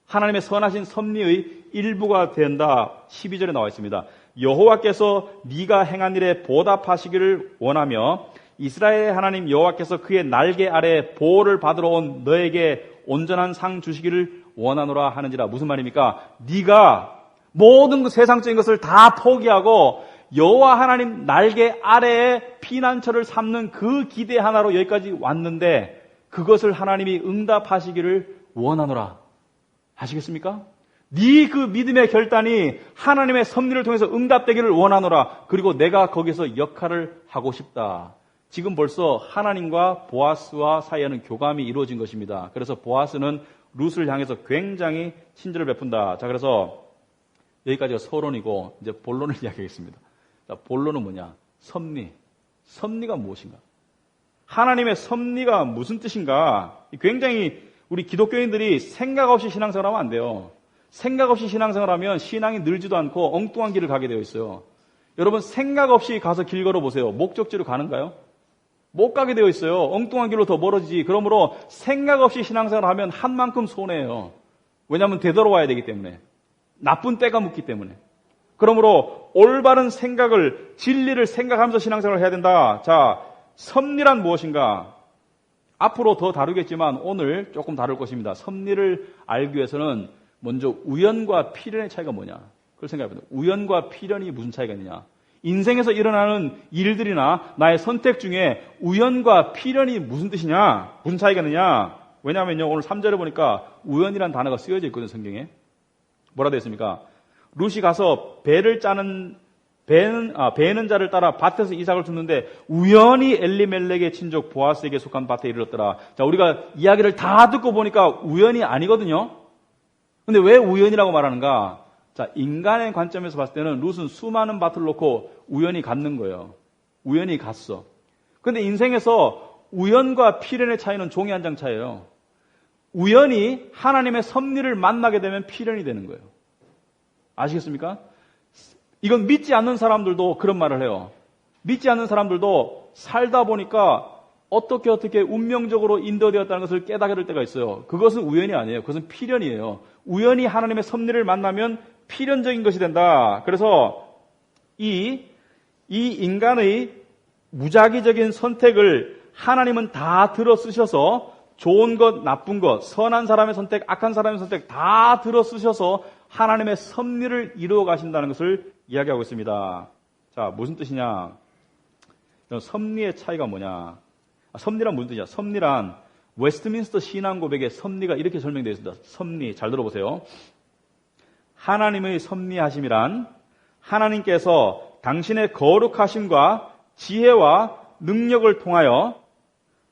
하나님의 선하신 섭리의 일부가 된다. 12절에 나와 있습니다. 여호와께서 네가 행한 일에 보답하시기를 원하며 이스라엘의 하나님 여호와께서 그의 날개 아래 보호를 받으러 온 너에게 온전한 상 주시기를 원하노라 하는지라. 무슨 말입니까? 네가 모든 그 세상적인 것을 다 포기하고 여호와 하나님 날개 아래에 피난처를 삼는 그 기대 하나로 여기까지 왔는데 그것을 하나님이 응답하시기를 원하노라. 아시겠습니까? 네 그 믿음의 결단이 하나님의 섭리를 통해서 응답되기를 원하노라. 그리고 내가 거기서 역할을 하고 싶다. 지금 벌써 하나님과 보아스와 사이에는 교감이 이루어진 것입니다. 그래서 보아스는 룻을 향해서 굉장히 친절을 베푼다. 자, 그래서 여기까지가 서론이고 이제 본론을 이야기하겠습니다. 자, 본론은 뭐냐? 섭리. 섭리가 무엇인가? 하나님의 섭리가 무슨 뜻인가? 굉장히 우리 기독교인들이 생각 없이 신앙생활하면 안 돼요. 생각 없이 신앙생활하면 신앙이 늘지도 않고 엉뚱한 길을 가게 되어 있어요. 여러분 생각 없이 가서 길 걸어보세요. 목적지로 가는가요? 못 가게 되어 있어요. 엉뚱한 길로 더 멀어지지. 그러므로 생각 없이 신앙생활하면 한 만큼 손해예요. 왜냐하면 되돌아와야 되기 때문에. 나쁜 때가 묻기 때문에. 그러므로 올바른 생각을, 진리를 생각하면서 신앙생활을 해야 된다. 자, 섭리란 무엇인가? 앞으로 더 다루겠지만 오늘 조금 다룰 것입니다. 섭리를 알기 위해서는 먼저 우연과 필연의 차이가 뭐냐? 그걸 생각해봅니다. 우연과 필연이 무슨 차이가 있느냐? 인생에서 일어나는 일들이나 나의 선택 중에 우연과 필연이 무슨 뜻이냐? 무슨 차이가 있느냐? 왜냐하면요, 오늘 3절에 보니까 우연이라는 단어가 쓰여져 있거든요, 성경에. 뭐라 되어 있습니까? 룻이 가서 배는 자를 따라 밭에서 이삭을 줍는데 우연히 엘리멜렉의 친족 보아스에게 속한 밭에 이르렀더라. 자, 우리가 이야기를 다 듣고 보니까 우연이 아니거든요. 근데 왜 우연이라고 말하는가? 자, 인간의 관점에서 봤을 때는 룻은 수많은 밭을 놓고 우연히 갔는 거예요. 우연히 갔어. 근데 인생에서 우연과 필연의 차이는 종이 한 장 차이예요. 우연히 하나님의 섭리를 만나게 되면 필연이 되는 거예요. 아시겠습니까? 이건 믿지 않는 사람들도 그런 말을 해요. 믿지 않는 사람들도 살다 보니까 어떻게 운명적으로 인도되었다는 것을 깨닫게 될 때가 있어요. 그것은 우연이 아니에요. 그것은 필연이에요. 우연히 하나님의 섭리를 만나면 필연적인 것이 된다. 그래서 이 인간의 무작위적인 선택을 하나님은 다 들어 쓰셔서 좋은 것, 나쁜 것, 선한 사람의 선택, 악한 사람의 선택 다 들어 쓰셔서 하나님의 섭리를 이루어 가신다는 것을 이야기하고 있습니다. 자, 무슨 뜻이냐? 섭리의 차이가 뭐냐? 섭리란 무슨 뜻이냐? 섭리란 웨스트민스터 신앙 고백의 섭리가 이렇게 설명되어 있습니다. 섭리, 잘 들어보세요. 하나님의 섭리하심이란 하나님께서 당신의 거룩하심과 지혜와 능력을 통하여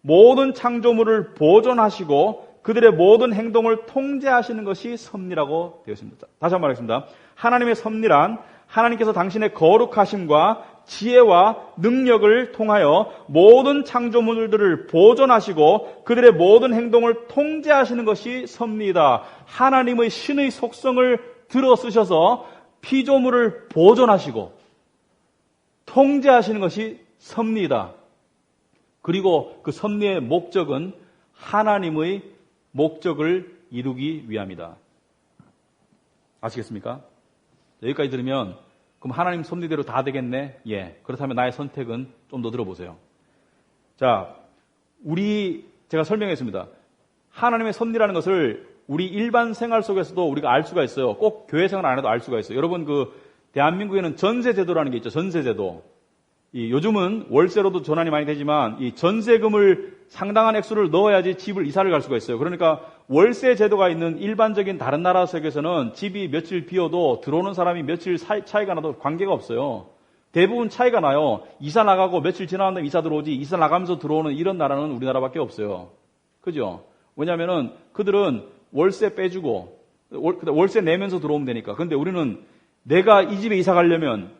모든 창조물을 보존하시고 그들의 모든 행동을 통제하시는 것이 섭리라고 되어 있습니다. 다시 한번 말하겠습니다. 하나님의 섭리란 하나님께서 당신의 거룩하심과 지혜와 능력을 통하여 모든 창조물들을 보존하시고 그들의 모든 행동을 통제하시는 것이 섭리이다. 하나님의 신의 속성을 들어 쓰셔서 피조물을 보존하시고 통제하시는 것이 섭리이다. 그리고 그 섭리의 목적은 하나님의 목적을 이루기 위함이다. 아시겠습니까? 여기까지 들으면 그럼 하나님 섭리대로 다 되겠네? 예. 그렇다면 나의 선택은 좀 더 들어보세요. 자, 제가 설명했습니다. 하나님의 섭리라는 것을 우리 일반 생활 속에서도 우리가 알 수가 있어요. 꼭 교회 생활 안 해도 알 수가 있어요. 여러분 대한민국에는 전세제도라는 게 있죠. 전세제도. 요즘은 월세로도 전환이 많이 되지만 이 전세금을 상당한 액수를 넣어야지 집을 이사를 갈 수가 있어요. 그러니까 월세 제도가 있는 일반적인 다른 나라 속에서는 집이 며칠 비어도 들어오는 사람이 며칠 차이가 나도 관계가 없어요. 대부분 차이가 나요. 이사 나가고 며칠 지나간 다음에 이사 들어오지 이사 나가면서 들어오는 이런 나라는 우리나라밖에 없어요. 그죠? 왜냐하면은 그들은 월세 빼주고 월세 내면서 들어오면 되니까. 근데 우리는 내가 이 집에 이사 가려면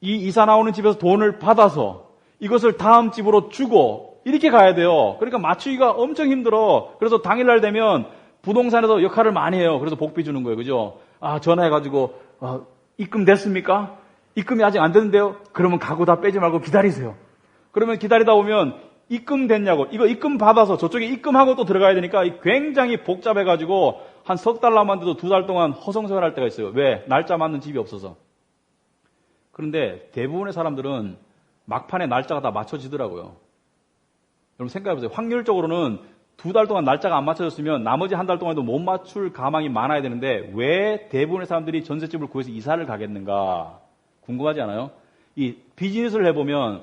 이 이사 나오는 집에서 돈을 받아서 이것을 다음 집으로 주고 이렇게 가야 돼요. 그러니까 맞추기가 엄청 힘들어. 그래서 당일날 되면 부동산에서 역할을 많이 해요. 그래서 복비 주는 거예요. 그죠? 전화해가지고 입금 됐습니까? 입금이 아직 안 됐는데요? 그러면 가구 다 빼지 말고 기다리세요. 그러면 기다리다 보면 입금 됐냐고. 이거 입금 받아서 저쪽에 입금하고 또 들어가야 되니까 굉장히 복잡해가지고 한 석 달 남았는데도 2달 동안 허송세월할 때가 있어요. 왜? 날짜 맞는 집이 없어서. 그런데 대부분의 사람들은 막판에 날짜가 다 맞춰지더라고요. 여러분 생각해보세요. 확률적으로는 2달 동안 날짜가 안 맞춰졌으면 나머지 한 달 동안도 못 맞출 가망이 많아야 되는데 왜 대부분의 사람들이 전셋집을 구해서 이사를 가겠는가? 궁금하지 않아요? 이 비즈니스를 해보면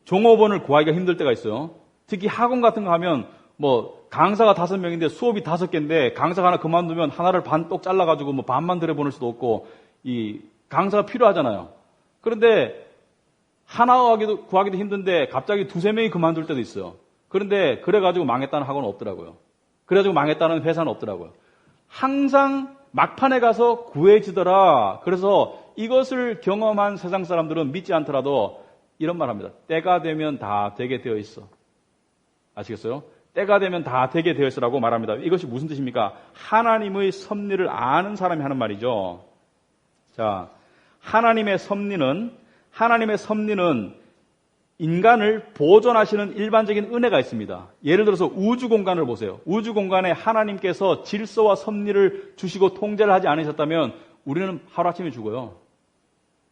종업원을 구하기가 힘들 때가 있어요. 특히 학원 같은 거 하면 뭐 강사가 5명인데 수업이 5개인데 강사가 하나 그만두면 하나를 반똑 잘라가지고 뭐 반만 들여보낼 수도 없고 이 강사가 필요하잖아요. 그런데 하나 구하기도 힘든데 갑자기 2-3명이 그만둘 때도 있어요. 그런데 그래가지고 망했다는 학원은 없더라고요. 그래가지고 망했다는 회사는 없더라고요. 항상 막판에 가서 구해지더라. 그래서 이것을 경험한 세상 사람들은 믿지 않더라도 이런 말 합니다. 때가 되면 다 되게 되어 있어. 아시겠어요? 때가 되면 다 되게 되어 있으라고 말합니다. 이것이 무슨 뜻입니까? 하나님의 섭리를 아는 사람이 하는 말이죠. 자, 하나님의 섭리는 인간을 보존하시는 일반적인 은혜가 있습니다. 예를 들어서 우주 공간을 보세요. 우주 공간에 하나님께서 질서와 섭리를 주시고 통제를 하지 않으셨다면 우리는 하루아침에 죽어요.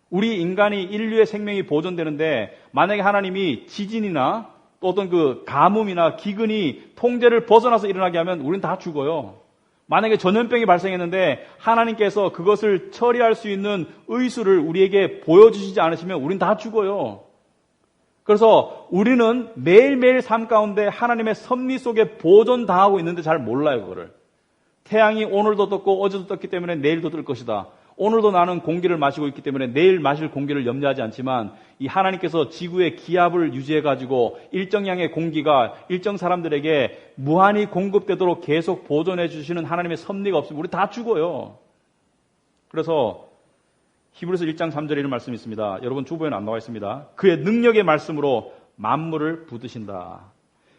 우리 인간이 인류의 생명이 보존되는데 만약에 하나님이 지진이나 또 어떤 그 가뭄이나 기근이 통제를 벗어나서 일어나게 하면 우리는 다 죽어요. 만약에 전염병이 발생했는데 하나님께서 그것을 처리할 수 있는 의수를 우리에게 보여주시지 않으시면 우리는 다 죽어요. 그래서 우리는 매일매일 삶 가운데 하나님의 섭리 속에 보존당하고 있는데 잘 몰라요, 그거를. 태양이 오늘도 떴고 어제도 떴기 때문에 내일도 뜰 것이다. 오늘도 나는 공기를 마시고 있기 때문에 내일 마실 공기를 염려하지 않지만 이 하나님께서 지구의 기압을 유지해가지고 일정 양의 공기가 일정 사람들에게 무한히 공급되도록 계속 보존해 주시는 하나님의 섭리가 없으면 우리 다 죽어요. 그래서 히브리서 1장 3절에 이런 말씀이 있습니다. 여러분 주보에는 안 나와 있습니다. 그의 능력의 말씀으로 만물을 붙드신다.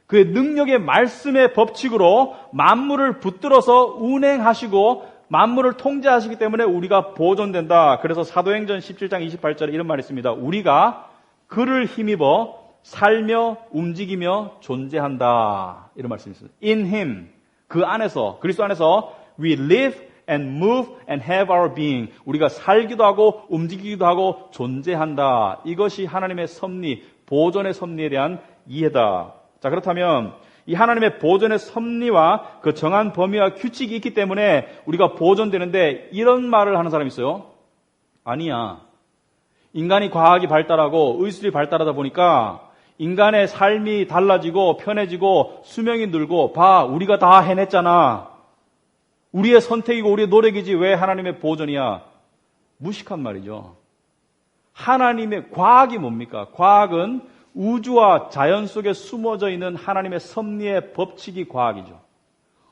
그의 능력의 말씀의 법칙으로 만물을 붙들어서 운행하시고 만물을 통제하시기 때문에 우리가 보존된다. 그래서 사도행전 17장 28절에 이런 말이 있습니다. 우리가 그를 힘입어 살며 움직이며 존재한다. 이런 말씀이 있습니다. In Him, 그 안에서, 그리스도 안에서 we live and move and have our being. 우리가 살기도 하고 움직이기도 하고 존재한다. 이것이 하나님의 섭리, 보존의 섭리에 대한 이해다. 자, 그렇다면 이 하나님의 보존의 섭리와 그 정한 범위와 규칙이 있기 때문에 우리가 보존되는데 이런 말을 하는 사람이 있어요. 아니야. 인간이 과학이 발달하고 의술이 발달하다 보니까 인간의 삶이 달라지고 편해지고 수명이 늘고 봐, 우리가 다 해냈잖아. 우리의 선택이고 우리의 노력이지 왜 하나님의 보존이야. 무식한 말이죠. 하나님의 과학이 뭡니까? 과학은 우주와 자연 속에 숨어져 있는 하나님의 섭리의 법칙이 과학이죠.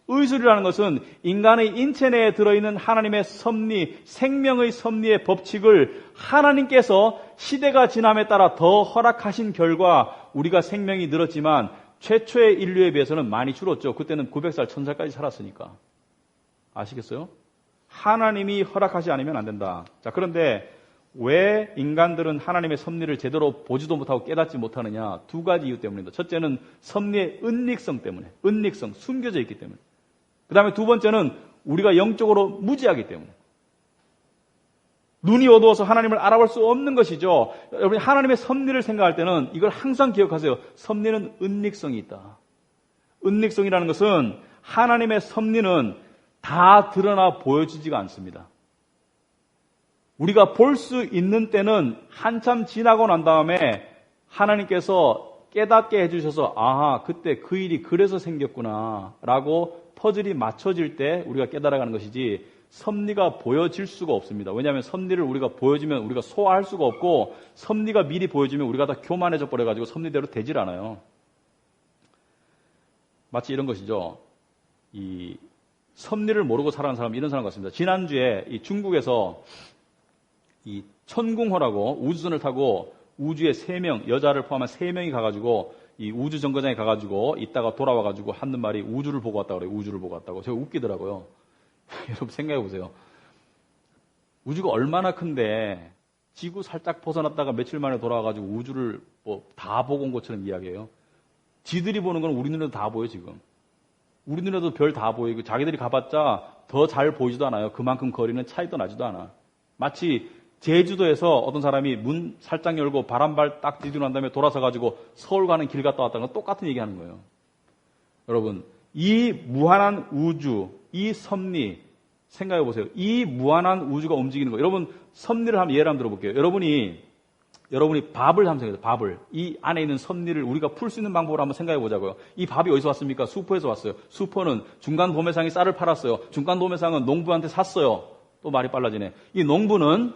의술이라는 것은 인간의 인체 내에 들어있는 하나님의 섭리, 생명의 섭리의 법칙을 하나님께서 시대가 지남에 따라 더 허락하신 결과 우리가 생명이 늘었지만 최초의 인류에 비해서는 많이 줄었죠. 그때는 900살, 1000살까지 살았으니까. 아시겠어요? 하나님이 허락하지 않으면 안 된다. 자, 그런데 왜 인간들은 하나님의 섭리를 제대로 보지도 못하고 깨닫지 못하느냐? 2가지 이유 때문입니다. 첫째는 섭리의 은닉성 때문에, 은닉성, 숨겨져 있기 때문에. 그 다음에 2번째는 우리가 영적으로 무지하기 때문에. 눈이 어두워서 하나님을 알아볼 수 없는 것이죠. 여러분이 하나님의 섭리를 생각할 때는 이걸 항상 기억하세요. 섭리는 은닉성이 있다. 은닉성이라는 것은 하나님의 섭리는 다 드러나 보여지지가 않습니다. 우리가 볼 수 있는 때는 한참 지나고 난 다음에 하나님께서 깨닫게 해주셔서 아하, 그때 그 일이 그래서 생겼구나 라고 퍼즐이 맞춰질 때 우리가 깨달아가는 것이지 섭리가 보여질 수가 없습니다. 왜냐하면 섭리를 우리가 보여주면 우리가 소화할 수가 없고 섭리가 미리 보여주면 우리가 다 교만해져 버려가지고 섭리대로 되질 않아요. 마치 이런 것이죠. 이 섭리를 모르고 살아가는 사람, 이런 사람 같습니다. 지난주에 이 중국에서 이 천궁호라고 우주선을 타고 우주에 3명, 여자를 포함한 3명이 가가지고 이 우주 정거장에 가가지고 있다가 돌아와가지고 하는 말이 우주를 보고 왔다고 그래요. 우주를 보고 왔다고. 제가 웃기더라고요. 여러분 생각해 보세요. 우주가 얼마나 큰데 지구 살짝 벗어났다가 며칠 만에 돌아와가지고 우주를 뭐 다 보고 온 것처럼 이야기해요. 지들이 보는 건 우리 눈에도 다 보여 지금. 우리 눈에도 별 다 보이고 자기들이 가봤자 더 잘 보이지도 않아요. 그만큼 거리는 차이도 나지도 않아. 마치 제주도에서 어떤 사람이 문 살짝 열고 바람발 딱 디디고 난 다음에 돌아서 가지고 서울 가는 길 갔다 왔다는 건 똑같은 얘기 하는 거예요. 여러분, 이 무한한 우주, 이 섭리, 생각해 보세요. 이 무한한 우주가 움직이는 거. 여러분, 섭리를 한번 예를 한번 들어볼게요. 여러분이 밥을 한번 생각해요. 밥을. 이 안에 있는 섭리를 우리가 풀 수 있는 방법을 한번 생각해 보자고요. 이 밥이 어디서 왔습니까? 수포에서 왔어요. 수포는 중간 도매상이 쌀을 팔았어요. 중간 도매상은 농부한테 샀어요. 또 말이 빨라지네. 이 농부는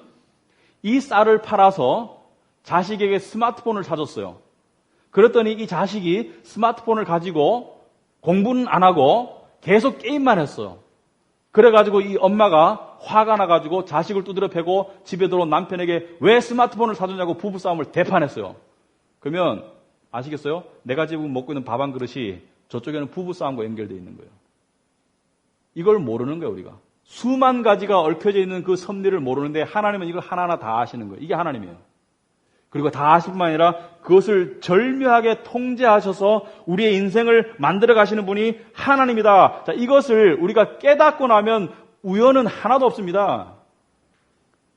이 쌀을 팔아서 자식에게 스마트폰을 사줬어요. 그랬더니 이 자식이 스마트폰을 가지고 공부는 안 하고 계속 게임만 했어요. 그래가지고 이 엄마가 화가 나가지고 자식을 두드려 패고 집에 들어온 남편에게 왜 스마트폰을 사주냐고 부부싸움을 대판했어요. 그러면 아시겠어요? 내가 지금 먹고 있는 밥 한 그릇이 저쪽에는 부부싸움과 연결되어 있는 거예요. 이걸 모르는 거예요, 우리가. 수만 가지가 얽혀져 있는 그 섭리를 모르는데 하나님은 이걸 하나하나 다 아시는 거예요. 이게 하나님이에요. 그리고 다 아실 뿐만 아니라 그것을 절묘하게 통제하셔서 우리의 인생을 만들어 가시는 분이 하나님이다. 자, 이것을 우리가 깨닫고 나면 우연은 하나도 없습니다.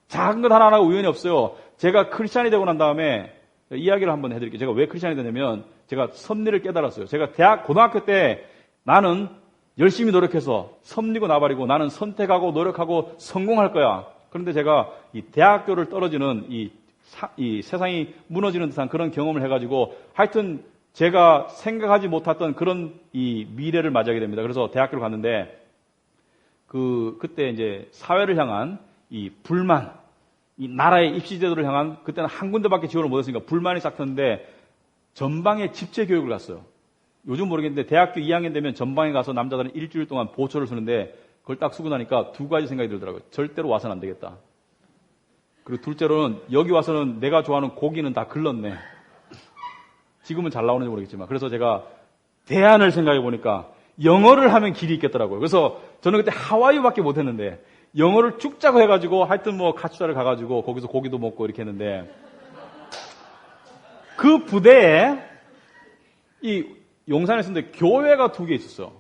작은 것 하나하나가 우연이 없어요. 제가 크리스찬이 되고 난 다음에 이야기를 한번 해드릴게요. 제가 왜 크리스찬이 되냐면 제가 섭리를 깨달았어요. 제가 고등학교 때 나는 열심히 노력해서 섭리고 나발이고 나는 선택하고 노력하고 성공할 거야. 그런데 제가 이 대학교를 떨어지는 이 세상이 무너지는 듯한 그런 경험을 해가지고 하여튼 제가 생각하지 못했던 그런 이 미래를 맞이하게 됩니다. 그래서 대학교를 갔는데 그때 이제 사회를 향한 이 불만, 이 나라의 입시 제도를 향한 그때는 한 군데밖에 지원을 못했으니까 불만이 싹 텄는데 전방에 집체 교육을 갔어요. 요즘 모르겠는데 대학교 2학년 되면 전방에 가서 남자들은 일주일 동안 보초를 쓰는데 그걸 딱 쓰고 나니까 두 가지 생각이 들더라고요. 절대로 와서는 안 되겠다. 그리고 둘째로는 여기 와서는 내가 좋아하는 고기는 다 글렀네. 지금은 잘 나오는지 모르겠지만. 그래서 제가 대안을 생각해 보니까 영어를 하면 길이 있겠더라고요. 그래서 저는 그때 하와이밖에 못했는데 영어를 쭉 짜고 해가지고 하여튼 뭐 카츠다를 가가지고 거기서 고기도 먹고 이렇게 했는데 그 부대에 이 용산에 있었는데 교회가 2개 있었어요.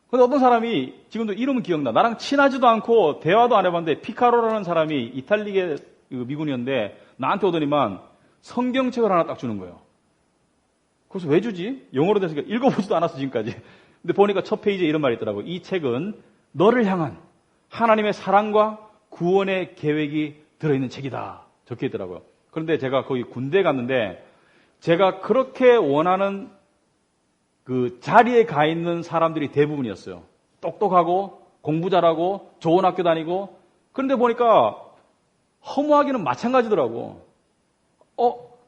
근데 어떤 사람이 지금도 이름은 기억나. 나랑 친하지도 않고 대화도 안 해봤는데 피카로라는 사람이 이탈리아 미군이었는데 나한테 오더니만 성경책을 하나 딱 주는 거예요. 그래서 왜 주지? 영어로 됐으니까 읽어보지도 않았어 지금까지. 근데 보니까 첫 페이지에 이런 말이 있더라고요. 이 책은 너를 향한 하나님의 사랑과 구원의 계획이 들어있는 책이다. 적혀 있더라고요. 그런데 제가 거기 군대에 갔는데 제가 그렇게 원하는 그 자리에 가 있는 사람들이 대부분이었어요. 똑똑하고 공부 잘하고 좋은 학교 다니고. 그런데 보니까 허무하기는 마찬가지더라고.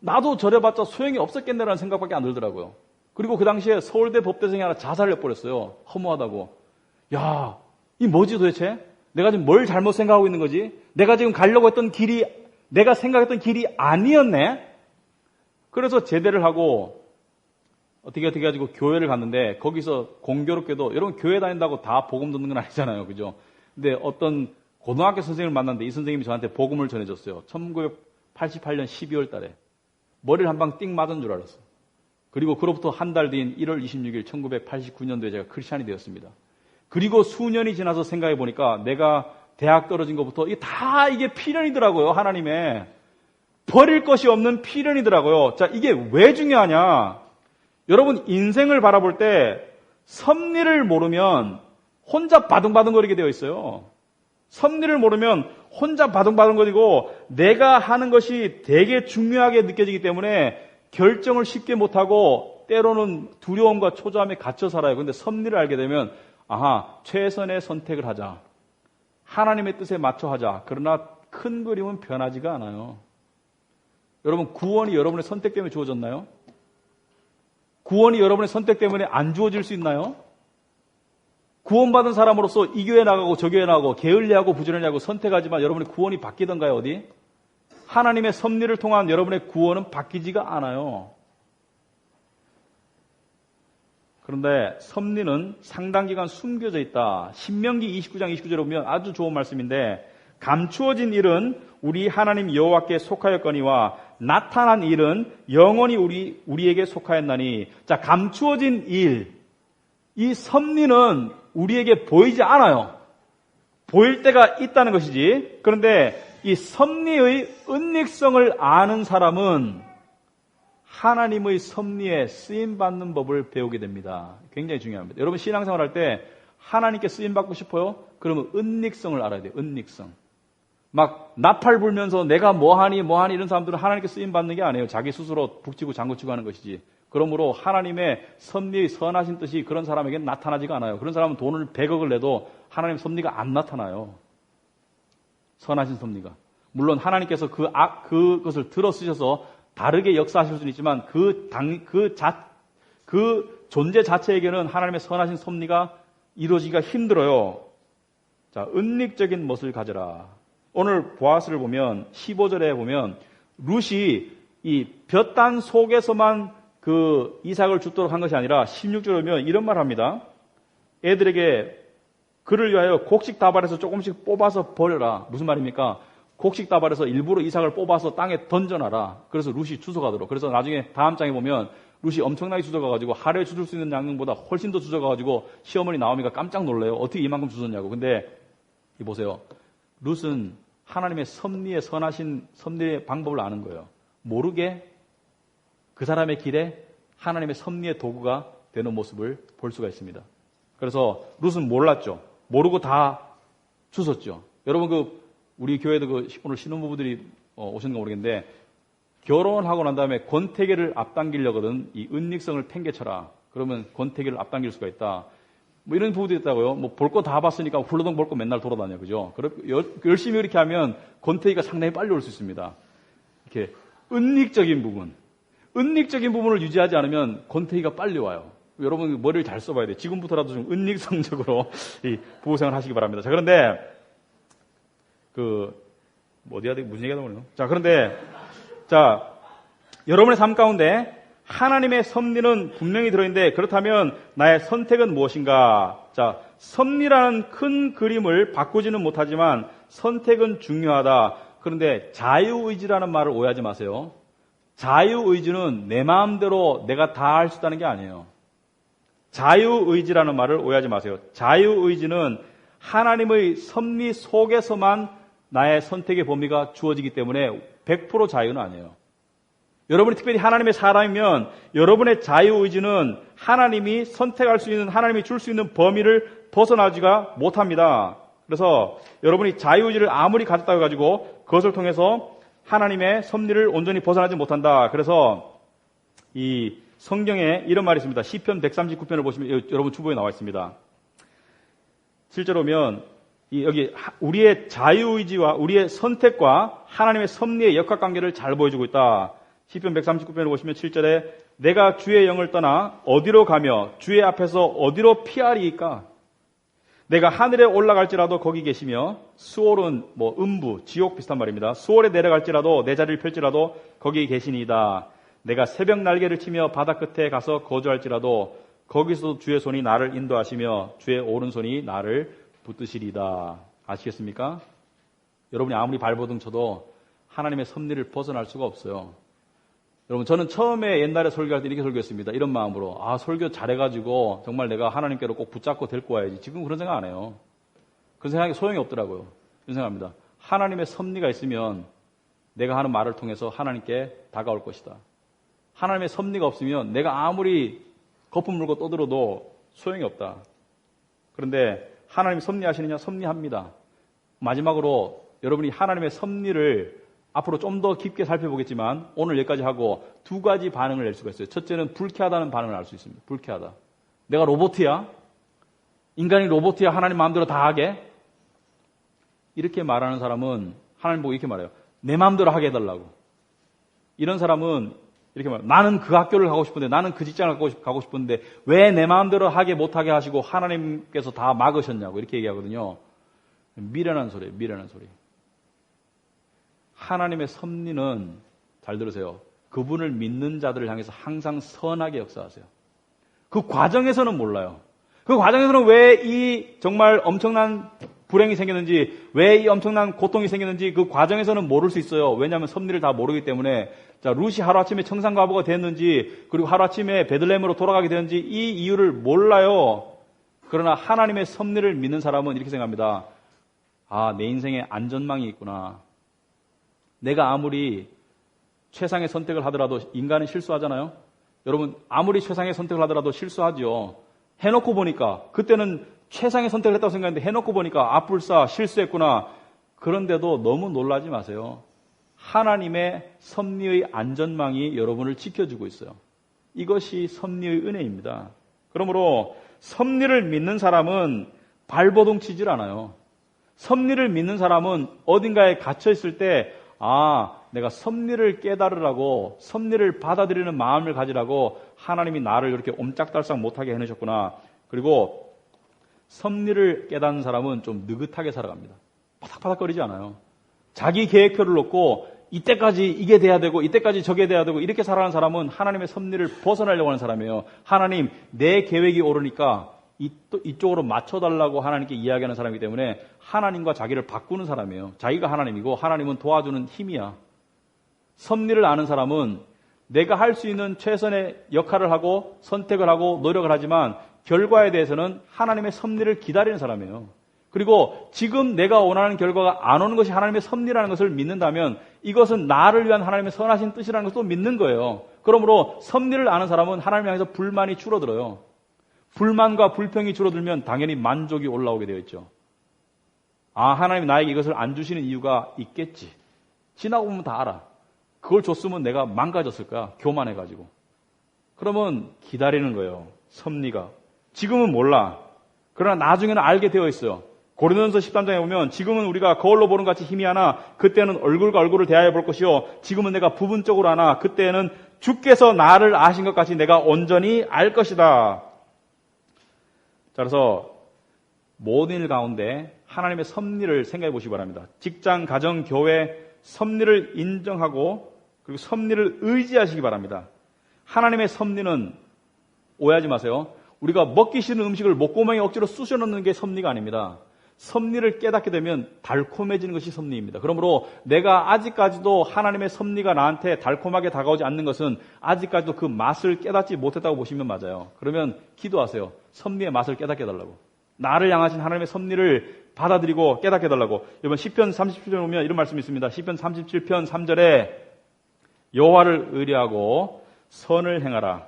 나도 저래봤자 소용이 없었겠네라는 생각밖에 안 들더라고요. 그리고 그 당시에 서울대 법대생이 하나 자살해버렸어요. 허무하다고. 야, 이 뭐지 도대체? 내가 지금 뭘 잘못 생각하고 있는 거지? 내가 지금 가려고 했던 길이 내가 생각했던 길이 아니었네? 그래서 제대를 하고 어떻게 해가지고 교회를 갔는데 거기서 공교롭게도 여러분 교회 다닌다고 다 복음 듣는 건 아니잖아요. 그죠? 근데 어떤 고등학교 선생님을 만났는데 이 선생님이 저한테 복음을 전해줬어요. 1988년 12월 달에. 머리를 한 방 띵 맞은 줄 알았어요. 그리고 그로부터 한 달 뒤인 1월 26일 1989년도에 제가 크리스찬이 되었습니다. 그리고 수년이 지나서 생각해 보니까 내가 대학 떨어진 것부터 이게 필연이더라고요. 하나님의. 버릴 것이 없는 필연이더라고요. 자, 이게 왜 중요하냐? 여러분 인생을 바라볼 때 섭리를 모르면 혼자 바둥바둥거리게 되어 있어요. 섭리를 모르면 혼자 바둥바둥거리고 내가 하는 것이 되게 중요하게 느껴지기 때문에 결정을 쉽게 못하고 때로는 두려움과 초조함에 갇혀 살아요. 그런데 섭리를 알게 되면 최선의 선택을 하자. 하나님의 뜻에 맞춰 하자. 그러나 큰 그림은 변하지가 않아요. 여러분 구원이 여러분의 선택 때문에 주어졌나요? 구원이 여러분의 선택 때문에 안 주어질 수 있나요? 구원받은 사람으로서 이 교회 나가고 저 교회 나가고 게을리하고 부지런히하고 선택하지만 여러분의 구원이 바뀌던가요? 어디? 하나님의 섭리를 통한 여러분의 구원은 바뀌지가 않아요. 그런데 섭리는 상당 기간 숨겨져 있다. 신명기 29장 29절에 보면 아주 좋은 말씀인데 감추어진 일은 우리 하나님 여호와께 속하였거니와 나타난 일은 영원히 우리에게 속하였나니. 자, 감추어진 일. 이 섭리는 우리에게 보이지 않아요. 보일 때가 있다는 것이지. 그런데 이 섭리의 은닉성을 아는 사람은 하나님의 섭리에 쓰임받는 법을 배우게 됩니다. 굉장히 중요합니다. 여러분 신앙생활 할 때 하나님께 쓰임받고 싶어요? 그러면 은닉성을 알아야 돼요. 은닉성. 막 나팔 불면서 내가 뭐하니 이런 사람들은 하나님께 쓰임받는 게 아니에요. 자기 스스로 북치고 장구치고 하는 것이지. 그러므로 하나님의 섭리의 선하신 뜻이 그런 사람에게는 나타나지가 않아요. 그런 사람은 돈을 100억을 내도 하나님의 섭리가 안 나타나요. 선하신 섭리가. 물론 하나님께서 그것을 들어 쓰셔서 다르게 역사하실 수는 있지만 그 존재 자체에게는 하나님의 선하신 섭리가 이루어지기가 힘들어요. 자, 은닉적인 멋을 가져라. 오늘 보아스를 보면 15절에 보면 룻이 이 볕단 속에서만 그 이삭을 죽도록 한 것이 아니라 16절에 보면 이런 말을 합니다. 애들에게 그를 위하여 곡식 다발에서 조금씩 뽑아서 버려라. 무슨 말입니까? 곡식 다발에서 일부러 이삭을 뽑아서 땅에 던져놔라. 그래서 룻이 주워가도록. 그래서 나중에 다음 장에 보면 룻이 엄청나게 주워가가지고 하루에 주울 수 있는 양용보다 훨씬 더 주워가가지고 시어머니 나오미가 깜짝 놀래요. 어떻게 이만큼 주웠냐고. 근데 이 보세요. 룻은 하나님의 섭리에 선하신 섭리의 방법을 아는 거예요. 모르게 그 사람의 길에 하나님의 섭리의 도구가 되는 모습을 볼 수가 있습니다. 그래서 룻은 몰랐죠. 모르고 다 주웠죠. 여러분 우리 교회도 오늘 신혼부부들이 오셨는가 모르겠는데 결혼하고 난 다음에 권태기를 앞당기려거든 이 은닉성을 팽개쳐라. 그러면 권태기를 앞당길 수가 있다. 뭐 이런 부부들이 있다고요. 뭐 볼 거 다 봤으니까 훌러덩 볼 거 맨날 돌아다녀. 그죠? 열심히 이렇게 하면 권태기가 상당히 빨리 올 수 있습니다. 이렇게 은닉적인 부분을 유지하지 않으면 권태기가 빨리 와요. 여러분 머리를 잘 써봐야 돼요. 지금부터라도 좀 은닉성적으로 이 부부생활 하시기 바랍니다. 자, 그런데 어디야 무슨 얘기하다 보네요. 자, 여러분의 삶 가운데 하나님의 섭리는 분명히 들어있는데 그렇다면 나의 선택은 무엇인가? 자, 섭리라는 큰 그림을 바꾸지는 못하지만 선택은 중요하다. 그런데 자유의지라는 말을 오해하지 마세요. 자유의지는 내 마음대로 내가 다 할 수 있다는 게 아니에요. 자유의지라는 말을 오해하지 마세요. 자유의지는 하나님의 섭리 속에서만 나의 선택의 범위가 주어지기 때문에 100% 자유는 아니에요. 여러분이 특별히 하나님의 사람이면 여러분의 자유의지는 하나님이 선택할 수 있는, 하나님이 줄 수 있는 범위를 벗어나지가 못합니다. 그래서 여러분이 자유의지를 아무리 가졌다고 해가지고 그것을 통해서 하나님의 섭리를 온전히 벗어나지 못한다. 그래서 이 성경에 이런 말이 있습니다. 시편 139편을 보시면 여러분 주보에 나와 있습니다. 실제로 보면 여기 우리의 자유의지와 우리의 선택과 하나님의 섭리의 역학관계를 잘 보여주고 있다. 시편 139편을 보시면 7절에 내가 주의 영을 떠나 어디로 가며 주의 앞에서 어디로 피하리이까? 내가 하늘에 올라갈지라도 거기 계시며 수월은 음부, 지옥 비슷한 말입니다. 수월에 내려갈지라도 내 자리를 펼지라도 거기 계시니이다. 내가 새벽 날개를 치며 바다 끝에 가서 거주할지라도 거기서 주의 손이 나를 인도하시며 주의 오른손이 나를 붙드시리다. 아시겠습니까? 여러분이 아무리 발버둥 쳐도 하나님의 섭리를 벗어날 수가 없어요. 여러분, 저는 처음에 옛날에 설교할 때 이렇게 설교했습니다. 이런 마음으로. 설교 잘해가지고 정말 내가 하나님께로 꼭 붙잡고 데리고 와야지. 지금 그런 생각 안 해요. 그런 생각이 소용이 없더라고요. 이런 생각합니다. 하나님의 섭리가 있으면 내가 하는 말을 통해서 하나님께 다가올 것이다. 하나님의 섭리가 없으면 내가 아무리 거품 물고 떠들어도 소용이 없다. 그런데 하나님이 섭리하시느냐? 섭리합니다. 마지막으로 여러분이 하나님의 섭리를 앞으로 좀 더 깊게 살펴보겠지만 오늘 여기까지 하고 두 가지 반응을 낼 수가 있어요. 첫째는 불쾌하다는 반응을 알 수 있습니다. 불쾌하다. 내가 로봇이야? 인간이 로봇이야? 하나님 마음대로 다 하게? 이렇게 말하는 사람은 하나님 보고 이렇게 말해요. 내 마음대로 하게 해달라고. 이런 사람은 이렇게 말해요. 나는 그 학교를 가고 싶은데 나는 그 직장을 가고 싶은데 왜 내 마음대로 하게 못하게 하시고 하나님께서 다 막으셨냐고 이렇게 얘기하거든요. 미련한 소리예요. 미련한 소리. 하나님의 섭리는 잘 들으세요. 그분을 믿는 자들을 향해서 항상 선하게 역사하세요. 그 과정에서는 몰라요. 그 과정에서는 왜 이 정말 엄청난 불행이 생겼는지, 왜 이 엄청난 고통이 생겼는지 그 과정에서는 모를 수 있어요. 왜냐하면 섭리를 다 모르기 때문에. 자, 룻이 하루아침에 청산과부가 됐는지, 그리고 하루아침에 베들레헴으로 돌아가게 되는지 이 이유를 몰라요. 그러나 하나님의 섭리를 믿는 사람은 이렇게 생각합니다. 내 인생에 안전망이 있구나. 내가 아무리 최상의 선택을 하더라도 인간은 실수하잖아요. 여러분 아무리 최상의 선택을 하더라도 실수하죠. 해놓고 보니까 그때는 최상의 선택을 했다고 생각했는데 해놓고 보니까 아뿔싸 실수했구나. 그런데도 너무 놀라지 마세요. 하나님의 섭리의 안전망이 여러분을 지켜주고 있어요. 이것이 섭리의 은혜입니다. 그러므로 섭리를 믿는 사람은 발버둥 치질 않아요. 섭리를 믿는 사람은 어딘가에 갇혀 있을 때 내가 섭리를 깨달으라고 섭리를 받아들이는 마음을 가지라고 하나님이 나를 이렇게 옴짝달싹 못하게 해놓으셨구나. 그리고 섭리를 깨닫는 사람은 좀 느긋하게 살아갑니다. 바닥바닥거리지 않아요. 자기 계획표를 놓고 이때까지 이게 돼야 되고 이때까지 저게 돼야 되고 이렇게 살아가는 사람은 하나님의 섭리를 벗어나려고 하는 사람이에요. 하나님 내 계획이 오르니까 이쪽으로 맞춰달라고 하나님께 이야기하는 사람이기 때문에 하나님과 자기를 바꾸는 사람이에요. 자기가 하나님이고 하나님은 도와주는 힘이야. 섭리를 아는 사람은 내가 할 수 있는 최선의 역할을 하고 선택을 하고 노력을 하지만 결과에 대해서는 하나님의 섭리를 기다리는 사람이에요. 그리고 지금 내가 원하는 결과가 안 오는 것이 하나님의 섭리라는 것을 믿는다면 이것은 나를 위한 하나님의 선하신 뜻이라는 것도 믿는 거예요. 그러므로 섭리를 아는 사람은 하나님을 향해서 불만이 줄어들어요. 불만과 불평이 줄어들면 당연히 만족이 올라오게 되어 있죠. 하나님이 나에게 이것을 안 주시는 이유가 있겠지. 지나고 보면 다 알아. 그걸 줬으면 내가 망가졌을 거야. 교만해가지고. 그러면 기다리는 거예요. 섭리가. 지금은 몰라. 그러나 나중에는 알게 되어 있어요. 고린도전서 13장에 보면 지금은 우리가 거울로 보는 같이 희미하나 그때는 얼굴과 얼굴을 대하여 볼 것이요 지금은 내가 부분적으로 아나 그때는 주께서 나를 아신 것 같이 내가 온전히 알 것이다. 자, 그래서 모든 일 가운데 하나님의 섭리를 생각해 보시기 바랍니다. 직장, 가정, 교회 섭리를 인정하고 그리고 섭리를 의지하시기 바랍니다. 하나님의 섭리는 오해하지 마세요. 우리가 먹기 싫은 음식을 목구멍에 억지로 쑤셔 넣는 게 섭리가 아닙니다. 섭리를 깨닫게 되면 달콤해지는 것이 섭리입니다. 그러므로 내가 아직까지도 하나님의 섭리가 나한테 달콤하게 다가오지 않는 것은 아직까지도 그 맛을 깨닫지 못했다고 보시면 맞아요. 그러면 기도하세요. 섭리의 맛을 깨닫게 해달라고. 나를 향하신 하나님의 섭리를 받아들이고 깨닫게 해달라고. 이번 시편 37편에 보면 이런 말씀이 있습니다. 시편 37편 3절에 여호와를 의뢰하고 선을 행하라.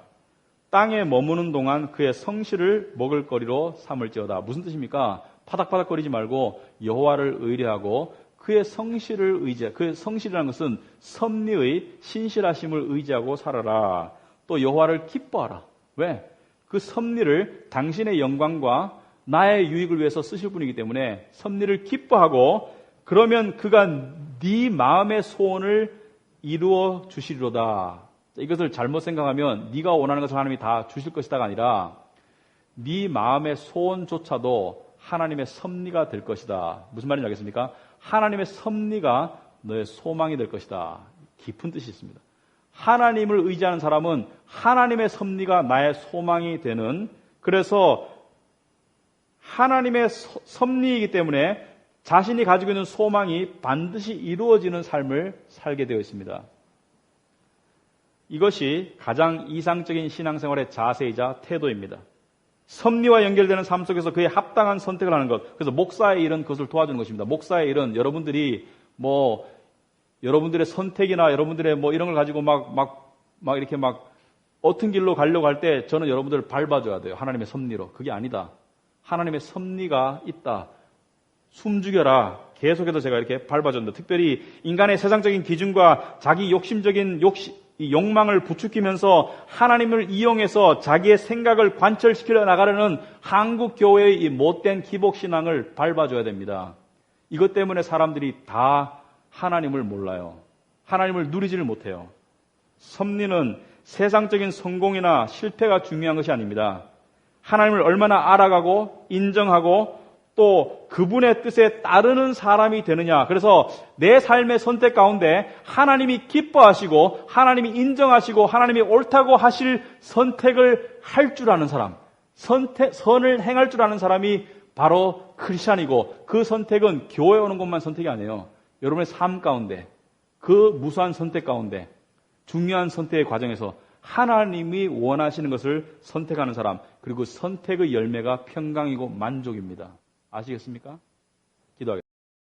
땅에 머무는 동안 그의 성실을 먹을거리로 삼을지어다. 무슨 뜻입니까? 파닥파닥거리지 말고 여호와를 의뢰하고 그의 성실을 의지해. 그의 성실이라는 것은 섭리의 신실하심을 의지하고 살아라. 또 여호와를 기뻐하라. 왜? 그 섭리를 당신의 영광과 나의 유익을 위해서 쓰실 분이기 때문에 섭리를 기뻐하고 그러면 그가 네 마음의 소원을 이루어 주시리로다. 이것을 잘못 생각하면 네가 원하는 것을 하나님이 다 주실 것이다가 아니라 네 마음의 소원조차도 하나님의 섭리가 될 것이다. 무슨 말인지 알겠습니까? 하나님의 섭리가 너의 소망이 될 것이다. 깊은 뜻이 있습니다. 하나님을 의지하는 사람은 하나님의 섭리가 나의 소망이 되는, 그래서 하나님의 섭리이기 때문에 자신이 가지고 있는 소망이 반드시 이루어지는 삶을 살게 되어 있습니다. 이것이 가장 이상적인 신앙생활의 자세이자 태도입니다. 섭리와 연결되는 삶 속에서 그에 합당한 선택을 하는 것. 그래서 목사의 일은 그것을 도와주는 것입니다. 목사의 일은 여러분들이 여러분들의 선택이나 여러분들의 이런 걸 가지고 이렇게 어떤 길로 가려고 할 때 저는 여러분들을 밟아줘야 돼요. 하나님의 섭리로. 그게 아니다. 하나님의 섭리가 있다. 숨죽여라. 계속해서 제가 이렇게 밟아줬는데, 특별히 인간의 세상적인 기준과 자기 욕심적인 욕망을 부추기면서 하나님을 이용해서 자기의 생각을 관철시키려 나가려는 한국 교회의 이 못된 기복신앙을 밟아줘야 됩니다. 이것 때문에 사람들이 다 하나님을 몰라요. 하나님을 누리지를 못해요. 섭리는 세상적인 성공이나 실패가 중요한 것이 아닙니다. 하나님을 얼마나 알아가고 인정하고 또 그분의 뜻에 따르는 사람이 되느냐. 그래서 내 삶의 선택 가운데 하나님이 기뻐하시고 하나님이 인정하시고 하나님이 옳다고 하실 선택을 할 줄 아는 사람, 선을 행할 줄 아는 사람이 바로 크리스찬이고, 그 선택은 교회 오는 것만 선택이 아니에요. 여러분의 삶 가운데, 그 무수한 선택 가운데 중요한 선택의 과정에서 하나님이 원하시는 것을 선택하는 사람, 그리고 선택의 열매가 평강이고 만족입니다. 아시겠습니까?